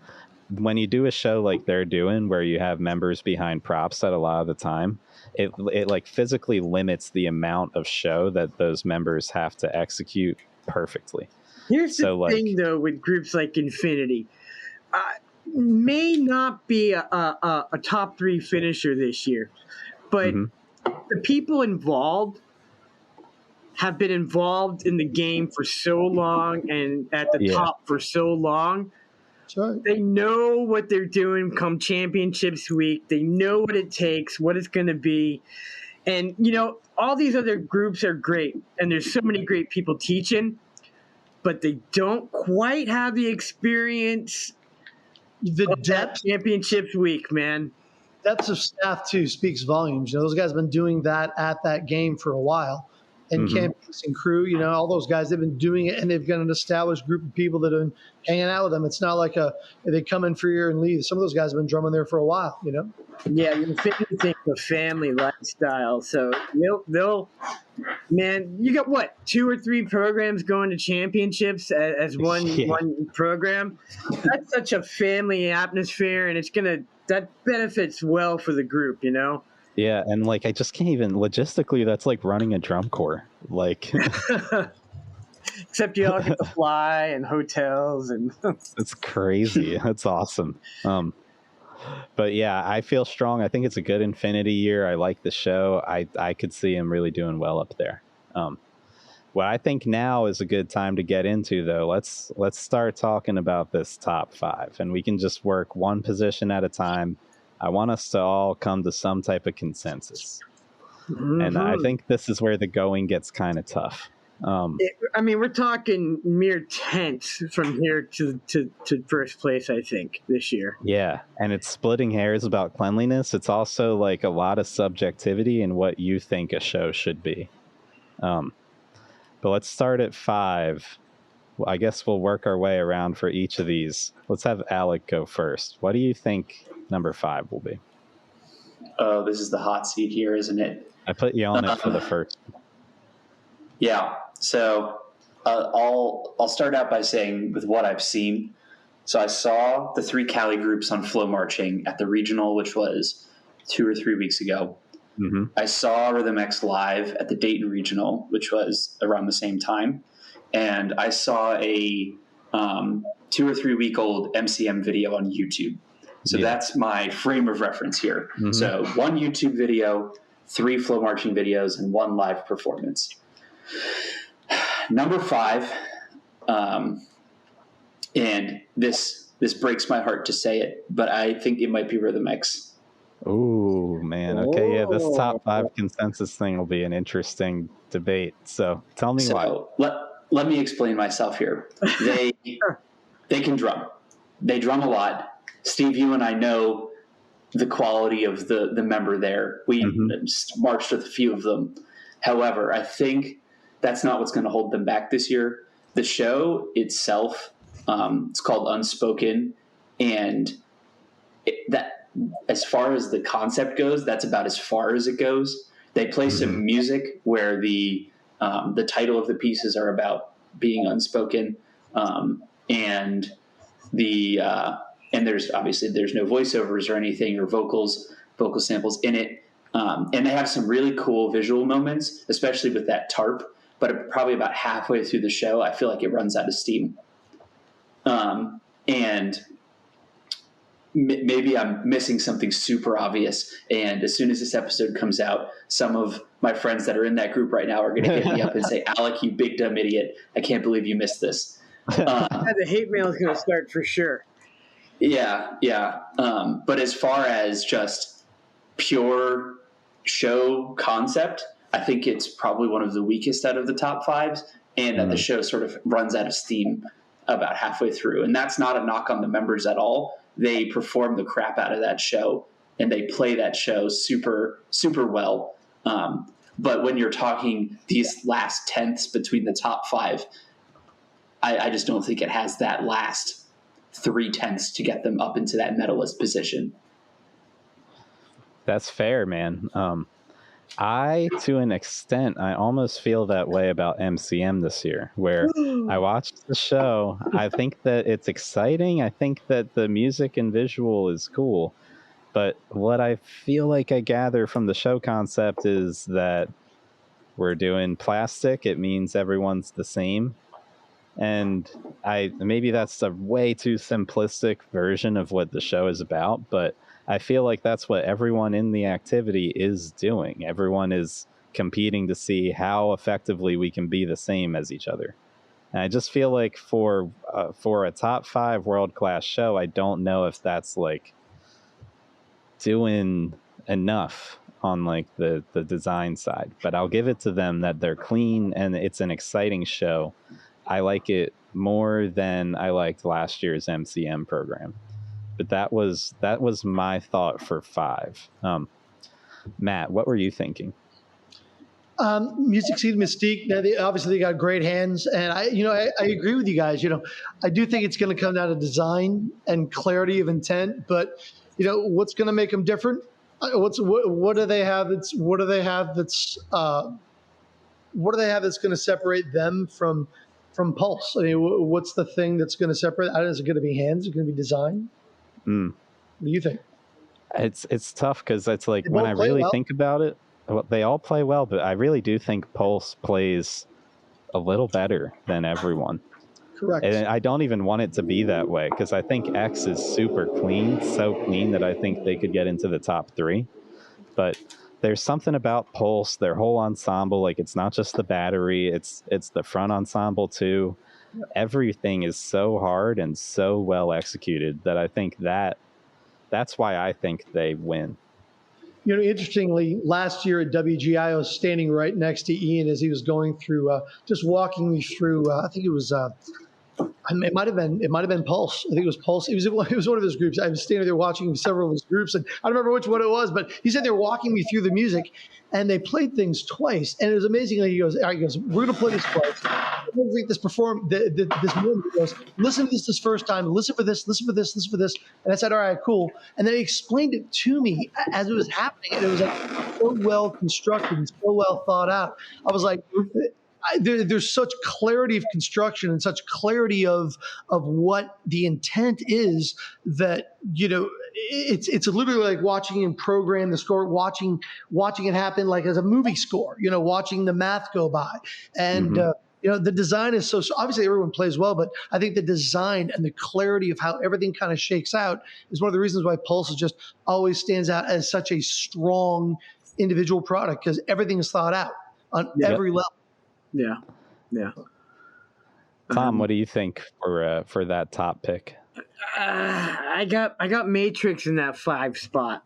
when you do a show like they're doing, where you have members behind props at a lot of the time, it like physically limits the amount of show that those members have to execute perfectly. Here's the thing, though, with groups like Infinity, may not be a top 3 finisher this year, but the people involved, have been involved in the game for so long and at the top for so long. Right. They know what they're doing come championships week. They know what it takes, what it's going to be. And, you know, all these other groups are great, and there's so many great people teaching, but they don't quite have the experience. The depth championships week, man. Depth of staff, too, speaks volumes. You know, those guys have been doing that at that game for a while. And Campus and crew, you know, all those guys, they've been doing it, and they've got an established group of people that have been hanging out with them. It's not like they come in for a year and leave. Some of those guys have been drumming there for a while, you know? Yeah, you think the family lifestyle. So they'll man, you got what, 2 or 3 programs going to championships as one program? That's such a family atmosphere, and that benefits well for the group, you know? Yeah, and like I just can't even logistically. That's like running a drum corps. Like, except you all get to fly and hotels and. It's crazy. That's awesome. But yeah, I feel strong. I think it's a good Infinity year. I like the show. I could see him really doing well up there. What I think now is a good time to get into, though. Let's start talking about this top 5, and we can just work one position at a time. I want us to all come to some type of consensus. And I think this is where the going gets kind of tough. We're talking mere tenths from here to first place, I think, this year. Yeah, and it's splitting hairs about cleanliness. It's also like a lot of subjectivity in what you think a show should be. But let's start at 5. Well, I guess we'll work our way around for each of these. Let's have Alec go first. What do you think number 5 will be? Oh, this is the hot seat here, isn't it? I put you on it for the first. Yeah. So I'll start out by saying with what I've seen. So I saw the 3 Cali groups on flow marching at the regional, which was 2 or 3 weeks ago. I saw Rhythm X live at the Dayton regional, which was around the same time. And I saw a 2 or 3 week old MCM video on YouTube. So that's my frame of reference here. So 1 YouTube video, 3 flow marching videos, and 1 live performance. Number 5, and this breaks my heart to say it, but I think it might be Rhythm X. Oh man, okay, yeah, this top 5 consensus thing will be an interesting debate. So tell me why. Let me explain myself here. They can drum. They drum a lot. Steve, you and I know the quality of the member there. We marched with a few of them. However, I think that's not what's going to hold them back this year. The show itself, it's called Unspoken, and that, as far as the concept goes, that's about as far as it goes. They play some music where the title of the pieces are about being unspoken, and there's no voiceovers or anything or vocal samples in it. And they have some really cool visual moments, especially with that tarp. But probably about halfway through the show, I feel like it runs out of steam. And maybe I'm missing something super obvious. And as soon as this episode comes out, some of my friends that are in that group right now are going to hit me up and say, Alec, you big dumb idiot. I can't believe you missed this. The hate mail is going to start for sure. Yeah. But as far as just pure show concept, I think it's probably one of the weakest out of the top 5s, and that the show sort of runs out of steam about halfway through. And that's not a knock on the members at all. They perform the crap out of that show, and they play that show super, super well. But when you're talking these last tenths between the top 5, I just don't think it has that last 3 tenths to get them up into that medalist position. That's fair, man. To an extent, I almost feel that way about MCM this year, where I watched the show. I think that it's exciting. I think that the music and visual is cool. But what I feel like I gather from the show concept is that we're doing plastic. It means everyone's the same. And maybe that's a way too simplistic version of what the show is about, but I feel like that's what everyone in the activity is doing. Everyone is competing to see how effectively we can be the same as each other. And I just feel like for a top 5 world-class show, I don't know if that's like doing enough on like the design side, but I'll give it to them that they're clean and it's an exciting show. I like it more than I liked last year's MCM program, but that was my thought for 5. Matt, what were you thinking? Music Seed Mystique. They got great hands, and I agree with you guys. I do think it's going to come down to design and clarity of intent, but what's going to make them different? What do they have that's going to separate them from Pulse? I mean, what's the thing that's going to separate? Is it going to be hands? Is it going to be design? What do you think? It's tough because it's like when I really think about it, they all play well, but I really do think Pulse plays a little better than everyone. Correct. And I don't even want it to be that way because I think X is super clean, so clean that I think they could get into the top 3. But there's something about Pulse, their whole ensemble, like it's not just the battery, it's the front ensemble too. Everything is so hard and so well executed that I think that's why I think they win. Interestingly, last year at WGI, I was standing right next to Ian as he was going through, just walking me through. I think it was, it might have been Pulse. I think it was Pulse. It was one of his groups. I was standing there watching several of his groups, and I don't remember which one it was, but he said they're walking me through the music, and they played things twice, and it was amazing. He goes, "All right," "We're going to play this twice. We're going to make this this moment." He goes, "Listen to this first time. Listen for this. Listen for this. Listen for this." And I said, "All right, cool." And then he explained it to me as it was happening, and it was like so well constructed and so well thought out. I was like, there's such clarity of construction and such clarity of what the intent is that it's literally like watching him program the score, watching it happen like as a movie score, watching the math go by. And the design is so obviously everyone plays well, but I think the design and the clarity of how everything kind of shakes out is one of the reasons why Pulse just always stands out as such a strong individual product, because everything is thought out on every level. Yeah. Thom, what do you think for that top pick? I got Matrix in that 5 spot.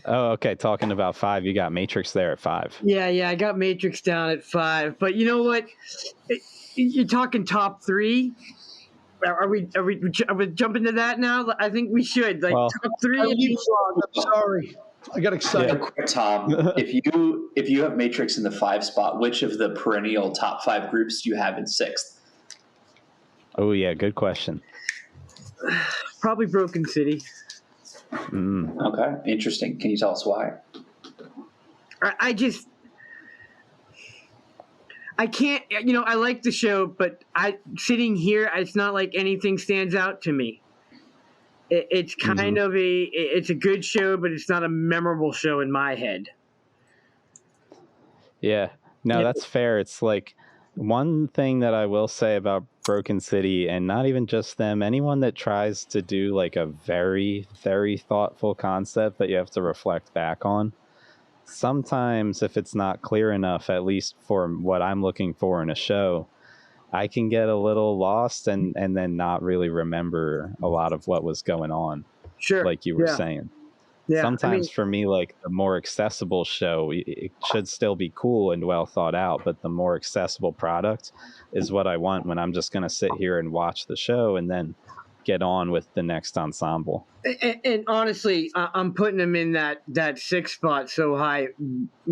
Oh, okay. Talking about 5, you got Matrix there at 5. Yeah, I got Matrix down at 5. But you know what? You're talking top 3. Are we jumping to that now? I think we should. Top 3. I'm sorry. I got excited. Quick, Thom, if you have Matrix in the 5 spot, which of the perennial top 5 groups do you have in 6th? Oh yeah, good question. Probably Broken City. Okay, interesting. Can you tell us why? I can't. I like the show, but sitting here, it's not like anything stands out to me. It's kind of it's a good show, but it's not a memorable show in my head. Yeah, no, that's fair. It's like one thing that I will say about Broken City, and not even just them, anyone that tries to do like a very, very thoughtful concept that you have to reflect back on, sometimes if it's not clear enough, at least for what I'm looking for in a show, I can get a little lost and then not really remember a lot of what was going on. Sure. Like you were saying. Yeah. Sometimes for me, like the more accessible show, it should still be cool and well thought out, but the more accessible product is what I want when I'm just going to sit here and watch the show and then get on with the next ensemble. And honestly, I'm putting them in that 6th spot so high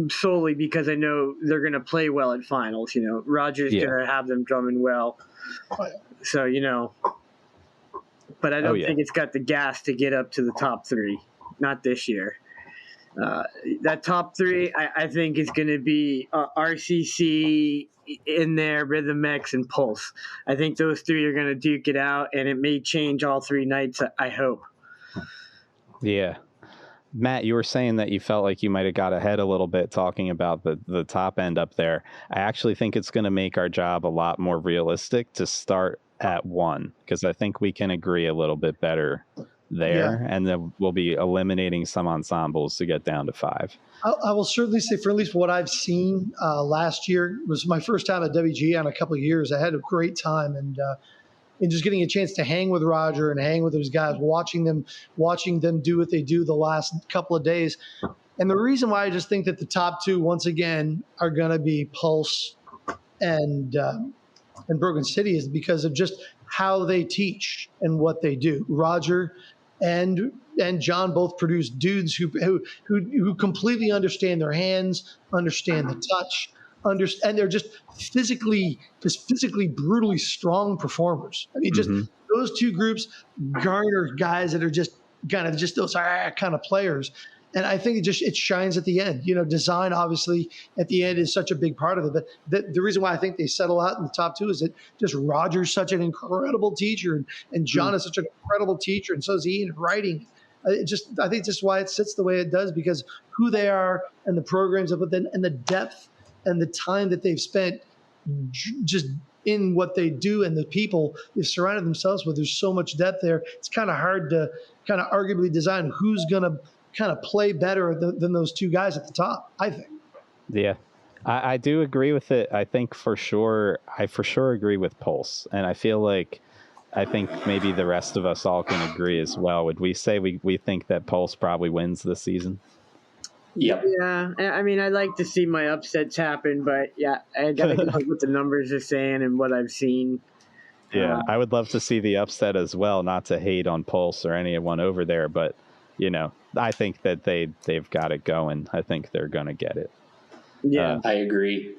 solely because I know they're going to play well at finals. Roger's going to have them drumming well. So, but I don't think it's got the gas to get up to the top 3. Not this year. That top 3, I think, is going to be RCC in there, Rhythm X, and Pulse. I think those 3 are going to duke it out, and it may change all 3 nights, I hope. Yeah. Matt, you were saying that you felt like you might have got ahead a little bit talking about the top end up there. I actually think it's going to make our job a lot more realistic to start at 1, because I think we can agree a little bit better there, and then we'll be eliminating some ensembles to get down to 5. I will certainly say, for at least what I've seen, last year was my first time at WGI in a couple of years. I had a great time, and just getting a chance to hang with Roger and hang with those guys, watching them do what they do the last couple of days. And the reason why I just think that the top 2, once again, are going to be Pulse and Broken City is because of just how they teach and what they do. Roger and John both produce dudes who completely understand their hands, understand the touch, and they're just physically brutally strong performers. I mean, just those 2 groups garner guys that are just kind of just those kind of players. And I think it shines at the end. Design obviously at the end is such a big part of it. But the reason why I think they settle out in the top 2 is that just Roger's such an incredible teacher, and John is such an incredible teacher, and so is Ian writing. I think just why it sits the way it does, because who they are and the programs and the depth and the time that they've spent just in what they do and the people they've surrounded themselves with. There's so much depth there. It's kind of hard to kind of arguably design who's going to kind of play better than those 2 guys at the top, I think. Yeah, I do agree with it. I think I for sure agree with Pulse. And I think maybe the rest of us all can agree as well. Would we say we think that Pulse probably wins this season? Yep. Yeah, I mean, I'd like to see my upsets happen, but yeah, I got to go with what the numbers are saying and what I've seen. Yeah, I would love to see the upset as well, not to hate on Pulse or anyone over there, but I think that they've got it going. I think they're going to get it. Yeah, I agree.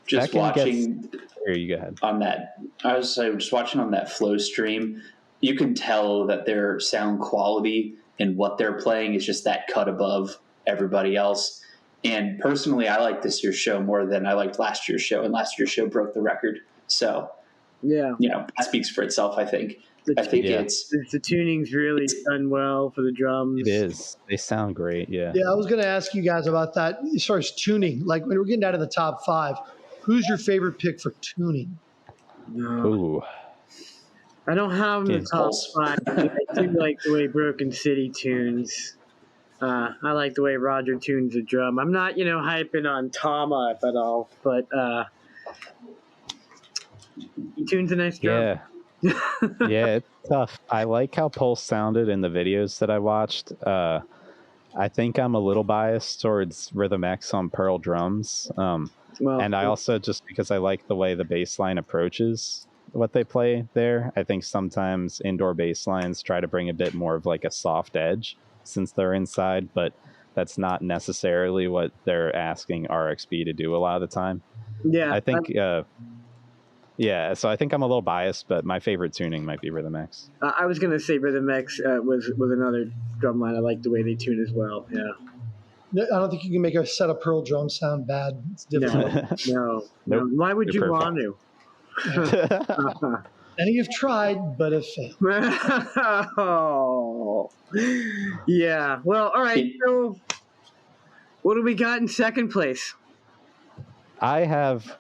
Just watching here, you go ahead. On that, I was just watching on that flow stream. You can tell that their sound quality and what they're playing is just that cut above everybody else. And personally, I like this year's show more than I liked last year's show, and last year's show broke the record. So, yeah, that speaks for itself. I think. The tuning's really done well for the drums. It is. They sound great. Yeah. Yeah, I was going to ask you guys about that as far as tuning. Like when we're getting down to the top 5, who's your favorite pick for tuning? Ooh. I don't have them in the top 5. I do like the way Broken City tunes. I like the way Roger tunes the drum. I'm not, hyping on Thom up at all, but he tunes a nice drum. Yeah. Yeah, it's tough. I like how Pulse sounded in the videos that I watched. I think I'm a little biased towards Rhythm X on Pearl drums. And I also, just because I like the way the bass line approaches what they play there, I think sometimes indoor bass lines try to bring a bit more of like a soft edge since they're inside, but that's not necessarily what they're asking RXB to do a lot of the time. Yeah. I think... so I think I'm a little biased, but my favorite tuning might be Rhythm X. I was going to say Rhythm X was another drum line. I like the way they tune as well. Yeah. I don't think you can make a set of Pearl drums sound bad. It's difficult. No. Nope. Why would you want to? And you've tried, but have failed. Oh. Yeah. Well, all right. So what do we got in second place? I have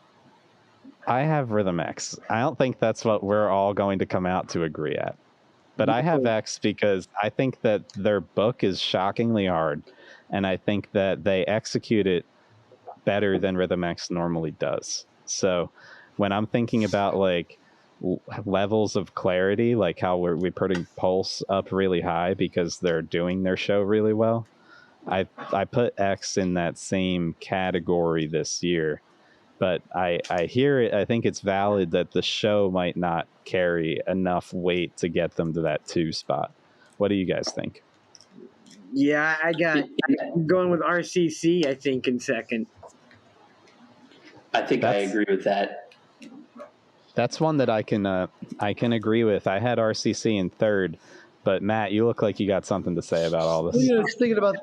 Rhythm X. I don't think that's what we're all going to come out to agree at. But I have X because I think that their book is shockingly hard. And I think that they execute it better than Rhythm X normally does. So when I'm thinking about like levels of clarity, like how we're putting Pulse up really high because they're doing their show really well, I put X in that same category this year. But I hear it. I think it's valid that the show might not carry enough weight to get them to that 2 spot. What do you guys think? Yeah, I'm going with RCC, I think, in second. I think I agree with that. That's one that I can agree with. I had RCC in third, but Matt, you look like you got something to say about all this. Well, thinking about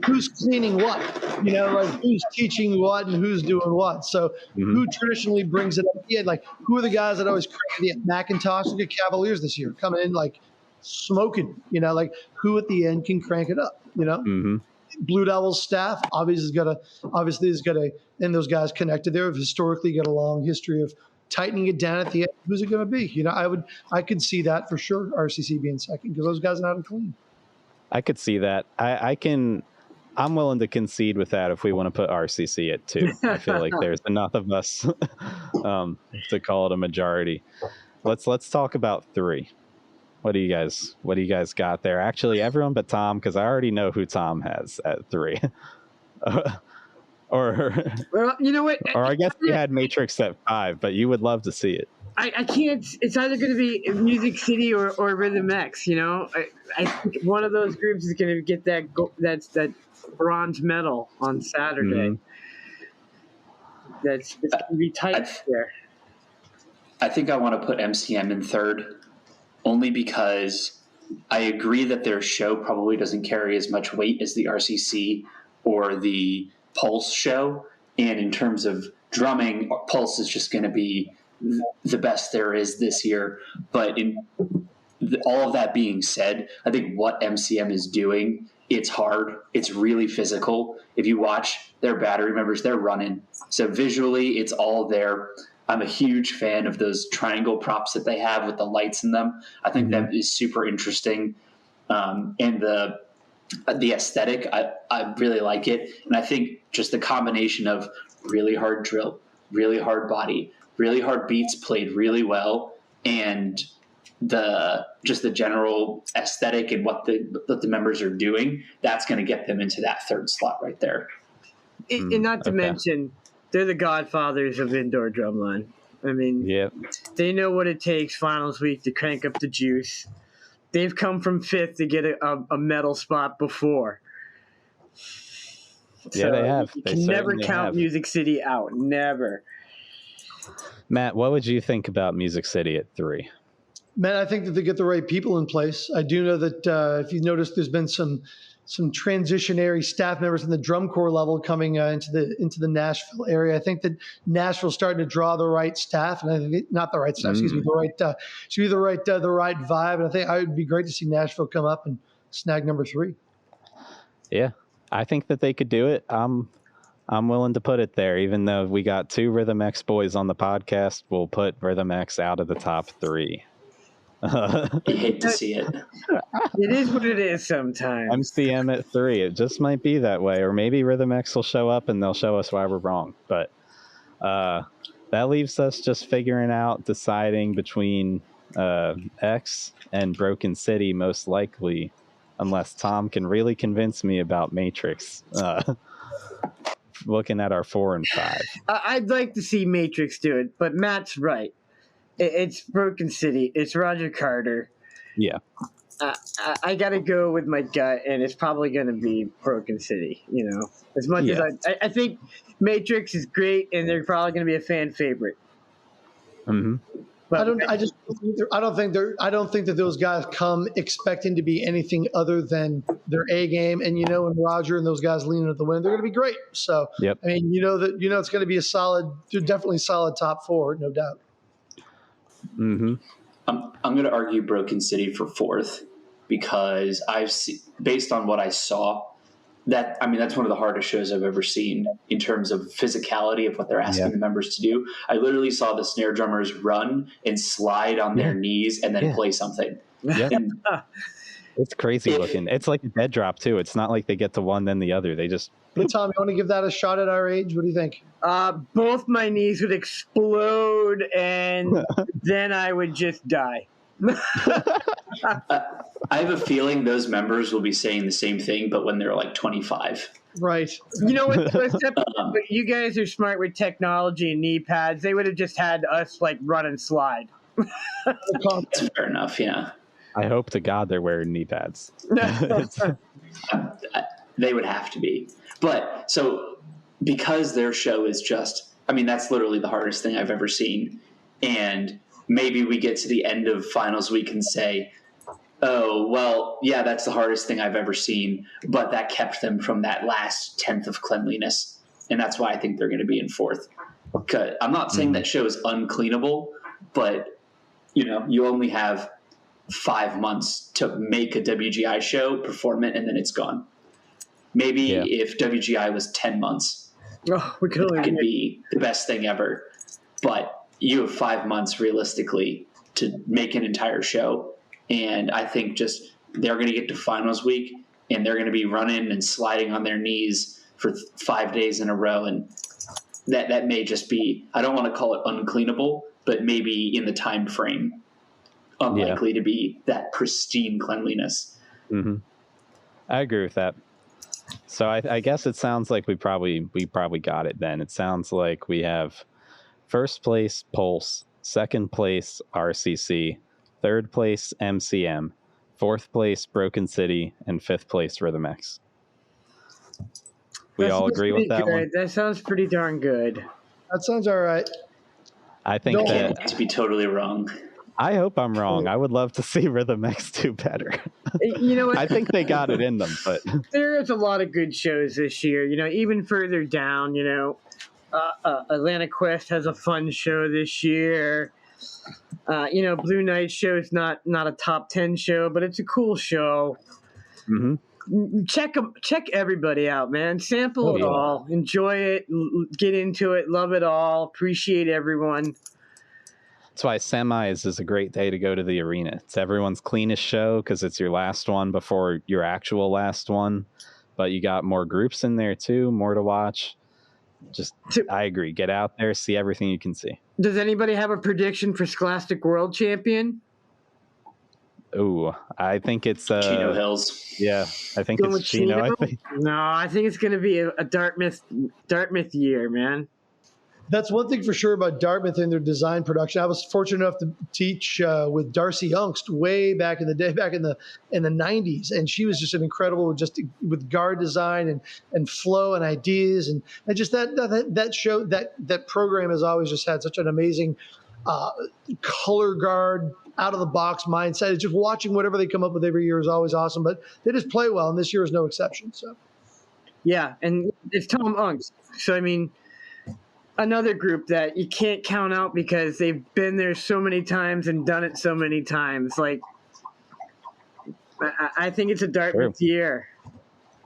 who's cleaning what, like who's teaching what and who's doing what. So who traditionally brings it up? Yeah, like who are the guys that always crank it? Macintosh and the Cavaliers this year coming in like smoking. Like who at the end can crank it up? Blue Devils staff obviously is got a, and those guys connected there have historically got a long history of tightening it down at the end. Who's it going to be? You know, I could see that for sure. RCC being second because those guys know how to clean. I could see that. I'm willing to concede with that if we want to put RCC at 2. I feel like there's enough of us to call it a majority. Let's talk about 3. What do you guys got there? Actually, everyone but Thom, because I already know who Thom has at 3. Or well, you know what? Or I guess you had Matrix at 5, but you would love to see it. I can't. It's either going to be Music City or Rhythm X. You know, I think one of those groups is going to get that bronze medal on Saturday. Mm-hmm. It's going to be tight there. I think I want to put MCM in 3rd, only because I agree that their show probably doesn't carry as much weight as the RCC or the Pulse show, and in terms of drumming, Pulse is just going to be the best there is this year. But all of that being said, I think what MCM is doing, it's hard. It's really physical. If you watch their battery members, they're running. So visually, it's all there. I'm a huge fan of those triangle props that they have with the lights in them. I think that is super interesting. And the aesthetic, I really like it. And I think just the combination of really hard drill, really hard body, really hard beats played really well, and the general aesthetic and what the members are doing, that's going to get them into that 3rd slot right there. And not to mention, they're the godfathers of indoor drumline. I mean, they know what it takes finals week to crank up the juice. They've come from 5th to get a medal spot before. Yeah, they have. You can never count Music City out. Never. Matt, what would you think about Music City at 3? Matt, I think that they get the right people in place. I do know that if you've noticed, there's been some transitionary staff members in the drum corps level coming into the Nashville area. I think that Nashville's starting to draw the right staff, and I think not the right staff, the right vibe. And I think it would be great to see Nashville come up and snag number 3. Yeah, I think that they could do it. I'm willing to put it there, even though we got 2 Rhythm X boys on the podcast. We'll put Rhythm X out of the top 3. I hate to see it. It is what it is sometimes. MCM at 3. It just might be that way. Or maybe Rhythm X will show up and they'll show us why we're wrong. But that leaves us just deciding between X and Broken City, most likely, unless Thom can really convince me about Matrix. Looking at our 4 and 5. I'd like to see Matrix do it, but Matt's right. It's Broken City. It's Roger Carter. Yeah. I got to go with my gut, and it's probably going to be Broken City, you know. As much as I think Matrix is great, and they're probably going to be a fan favorite. Mm-hmm. But I don't think that those guys come expecting to be anything other than their A game. And when Roger and those guys leaning at the win, they're going to be great. So I mean, it's going to be definitely solid top 4, no doubt. Mm-hmm. I'm going to argue Broken City for 4th because based on what I saw, that's one of the hardest shows I've ever seen in terms of physicality of what they're asking the members to do. I literally saw the snare drummers run and slide on their knees and then play something. Yeah. It's crazy looking. It's like a dead drop too. It's not like they get to one then the other. They just. Hey, Thom, you want to give that a shot at our age? What do you think? Both my knees would explode and then I would just die. I have a feeling those members will be saying the same thing, but when they're like 25. Right. You know what? You guys are smart with technology and knee pads. They would have just had us like run and slide. That's fair enough. Yeah. I hope to God they're wearing knee pads. They would have to be. But so because their show is that's literally the hardest thing I've ever seen. And maybe we get to the end of finals week and say, oh, well, yeah, that's the hardest thing I've ever seen, but that kept them from that last 10th of cleanliness. And that's why I think they're going to be in 4th. I'm not saying that show is uncleanable, but, you only have 5 months to make a WGI show, perform it, and then it's gone. Maybe if WGI was 10 months, it could be the best thing ever. But you have 5 months realistically to make an entire show. And I think just they're going to get to finals week and they're going to be running and sliding on their knees for 5 days in a row. And that may just be, I don't want to call it uncleanable, but maybe in the time frame, unlikely to be that pristine cleanliness. Mm-hmm. I agree with that. So I guess it sounds like we probably got it then. It sounds like we have first place Pulse, second place RCC, third place MCM, fourth place Broken City, and fifth place Rhythm X. We all agree with that one? That sounds pretty darn good. That sounds all right. I think that to be totally wrong. I hope I'm wrong. I would love to see Rhythm X do better. You know what? I think they got it in them, but there's a lot of good shows this year. You know, even further down, you know, Atlantic Quest has a fun show this year. You know, Blue Night show is not a top 10 show, but it's a cool show. Mm-hmm. Check everybody out, man. Sample it all, enjoy it, get into it, love it all, appreciate everyone. That's why semis is a great day to go to the arena. It's everyone's cleanest show because it's your last one before your actual last one. But you got more groups in there too, more to watch. I agree. Get out there, see everything you can see. Does anybody have a prediction for Scholastic World Champion? Ooh, I think it's Chino Hills. Yeah, I think it's Chino. I think. No, I think it's going to be a Dartmouth year, man. That's one thing for sure about Dartmouth and their design production. I was fortunate enough to teach with Darcy Youngst way back in the day, back in the 90s, and she was just an incredible, just with guard design and flow and ideas, and just that show that program has always just had such an amazing color guard, out of the box mindset. It's just watching whatever they come up with every year is always awesome, but they just play well, and this year is no exception. So, yeah, and it's Tom Unks. So I mean, another group that you can't count out because they've been there so many times and done it so many times. Like, I think it's a Dartmouth year.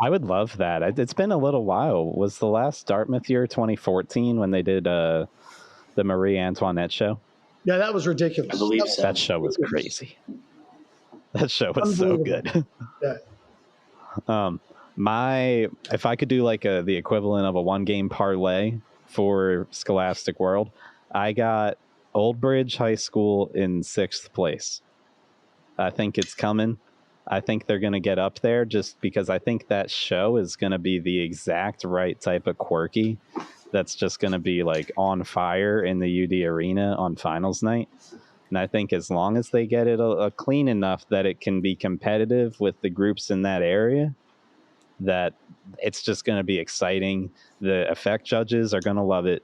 I would love that. It's been a little while. Was the last Dartmouth year 2014 when they did the Marie Antoinette show? Yeah, that was ridiculous. I believe so. That show was crazy. That show was so good. Yeah. If I could do like the equivalent of a 1-game parlay for Scholastic World, I got Old Bridge High School in 6th place. I think it's coming. I think they're going to get up there just because I think that show is going to be the exact right type of quirky that's just going to be like on fire in the UD Arena on finals night. And I think as long as they get it clean enough that it can be competitive with the groups in that area, that it's just going to be exciting. The effect judges are going to love it.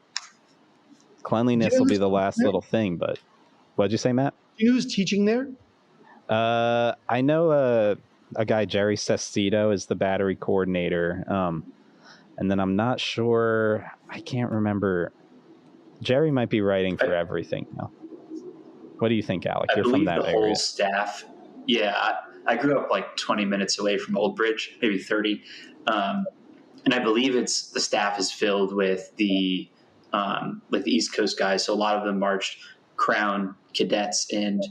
Cleanliness will be the last little thing, but what'd you say, Matt? You know who's teaching there? I know a guy, Jerry Sestito, is the battery coordinator. And then I'm not sure. I can't remember. Jerry might be writing for everything now. What do you think, Alec? You're from that area. Whole staff. Yeah, I grew up like 20 minutes away from Old Bridge, maybe 30. And I believe the staff is filled with the East Coast guys. So a lot of them marched Crown cadets, and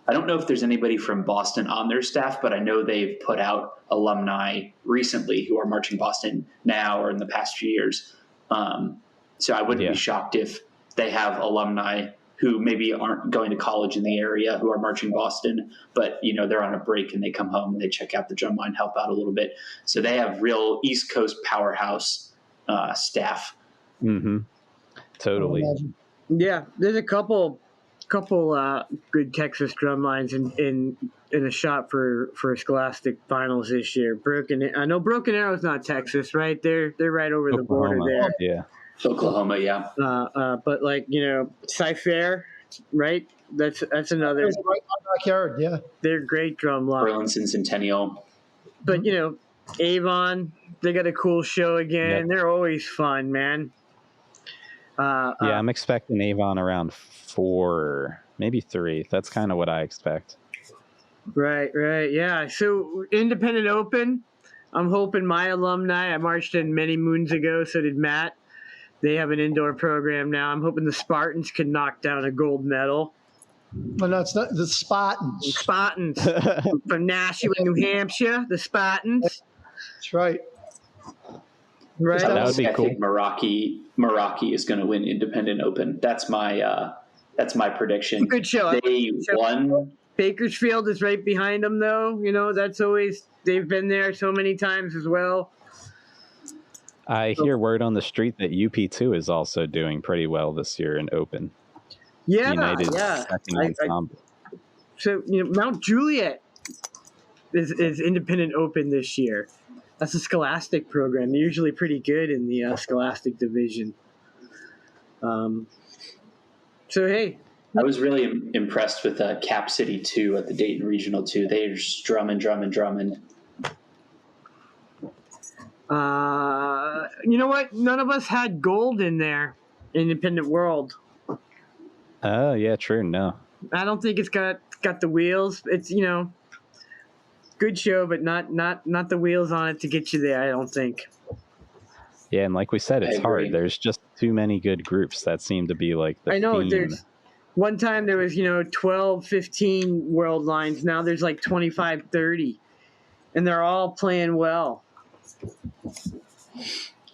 I don't know if there's anybody from Boston on their staff, but I know they've put out alumni recently who are marching Boston now or in the past few years. So I wouldn't be shocked if they have alumni who maybe aren't going to college in the area who are marching Boston, but they're on a break and they come home and they check out the drumline, help out a little bit. So they have real East Coast powerhouse staff. Mm-hmm. Totally. Yeah, there's a couple good Texas drum lines in the shop for Scholastic finals this year. I know Broken Arrow's not Texas, right? They're right over the border there. Yeah. Oklahoma, yeah. But Cy-Fair, right? That's another. Right in my backyard, yeah. They're great drum line. Burlington Centennial. But Avon, they got a cool show again. Yep. They're always fun, man. I'm expecting Avon around 4, maybe 3. That's kind of what I expect. Right, yeah. So Independent Open, I'm hoping my alumni, I marched in many moons ago, so did Matt. They have an indoor program now. I'm hoping the Spartans can knock down a gold medal. Well, no, it's not the Spartans. Spartans from Nashua, New Hampshire. The Spartans. That's right. Right. That would be cool. I think Meraki is going to win Independent Open. That's my prediction. Good show. They won. Bakersfield is right behind them, though. You know, that's always, they've been there so many times as well. I hear word on the street that UP2 is also doing pretty well this year in Open. Yeah, United yeah. second ensemble. So, you know, Mount Juliet is Independent Open this year. That's a Scholastic program. They're usually pretty good in the Scholastic division. So, hey. I was really impressed with Cap City 2 at the Dayton Regional 2. They're just drumming. You know what? None of us had gold in there. Independent World. Oh, yeah, true. No. I don't think it's got the wheels. It's, you know, good show, but not the wheels on it to get you there, I don't think. Yeah, and like we said, it's hard. There's just too many good groups that seem to be like the I know, theme. there's one time there was, 12, 15 world lines. Now there's like 25, 30. And they're all playing well.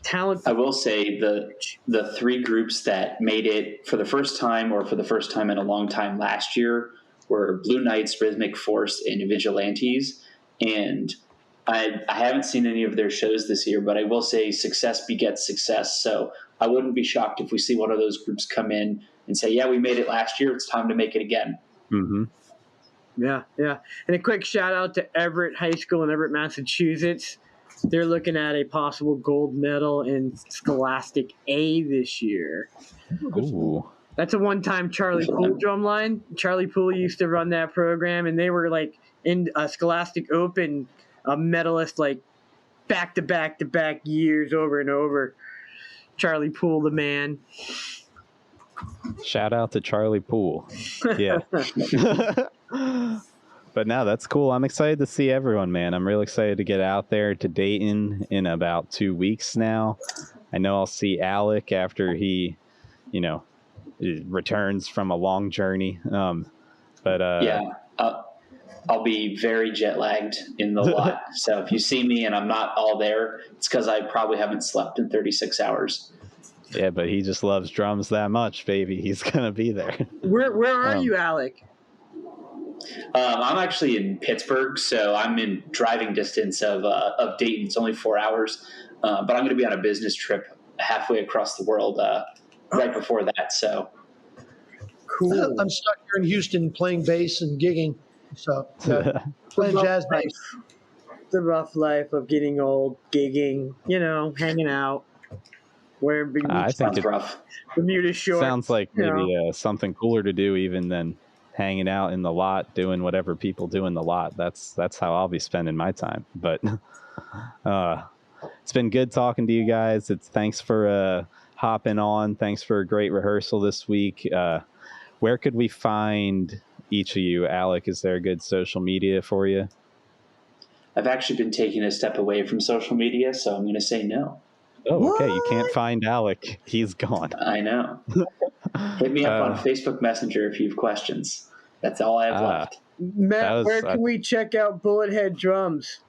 Talent. I will say the three groups that made it for the first time or for the first time in a long time last year were Blue Knights, Rhythmic Force, and Vigilantes. And I haven't seen any of their shows this year, but I will say success begets success. So I wouldn't be shocked if we see one of those groups come in and say, yeah, we made it last year. It's time to make it again. Mm-hmm. Yeah. And a quick shout out to Everett High School in Everett, Massachusetts. They're looking at a possible gold medal in Scholastic A this year. Ooh. That's a one-time Charlie Poole drumline. Charlie Poole used to run that program, and they were like in a Scholastic Open medalist like back-to-back years over and over. Charlie Poole, the man. Shout out to Charlie Poole. Yeah. But no, that's cool. I'm excited to see everyone, man. I'm really excited to get out there to Dayton in about 2 weeks now. I know I'll see Alec after he, returns from a long journey. Yeah, I'll be very jet lagged in the lot. So if you see me and I'm not all there, it's because I probably haven't slept in 36 hours. Yeah, but he just loves drums that much, baby. He's going to be there. Where are you, Alec? I'm actually in Pittsburgh, so I'm in driving distance of Dayton. It's only 4 hours, but I'm going to be on a business trip halfway across the world right before that. So cool. I'm stuck here in Houston playing bass and gigging, so playing jazz bass. The rough life of getting old, gigging, hanging out. Wearing I think it's rough. Bermuda shorts. Sounds like maybe something cooler to do even than hanging out in the lot, doing whatever people do in the lot. That's how I'll be spending my time. But it's been good talking to you guys. Thanks for hopping on. Thanks for a great rehearsal this week. Where could we find each of you? Alec, is there a good social media for you? I've actually been taking a step away from social media, so I'm going to say no. Oh, okay. You can't find Alec. He's gone. I know. Hit me up on Facebook Messenger if you have questions. That's all I have left. Matt, where can we check out Bullethead Drums?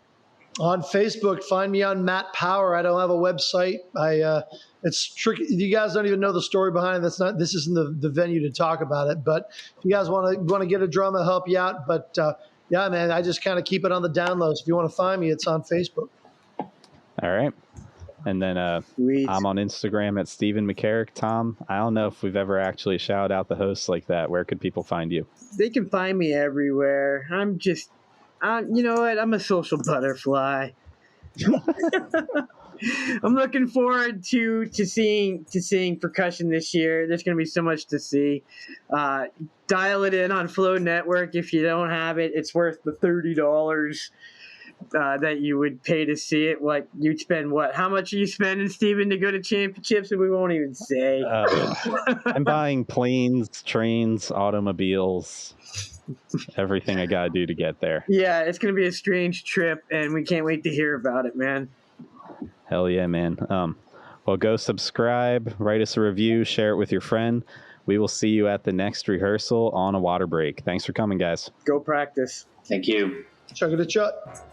On Facebook, find me on Matt Power. I don't have a website. It's tricky. You guys don't even know the story behind it. This isn't the venue to talk about it. But if you guys want to get a drum, I'll help you out. But yeah, man, I just kind of keep it on the down low. So if you want to find me, it's on Facebook. All right. And then I'm on Instagram at Stephen McCarrick. Tom, I don't know if we've ever actually shouted out the hosts like that. Where could people find you? They can find me everywhere. You know what? I'm a social butterfly. I'm looking forward to seeing Percussion this year. There's going to be so much to see. Dial it in on Flow Network. If you don't have it, it's worth the $30. That you would pay to see it. Like, you'd spend what? How much are you spending, Steven, to go to championships? And we won't even say. I'm buying planes, trains, automobiles, everything I got to do to get there. Yeah, it's going to be a strange trip, and we can't wait to hear about it, man. Hell yeah, man. Well, go subscribe, write us a review, share it with your friend. We will see you at the next rehearsal on a water break. Thanks for coming, guys. Go practice. Thank you. Chug it a chut.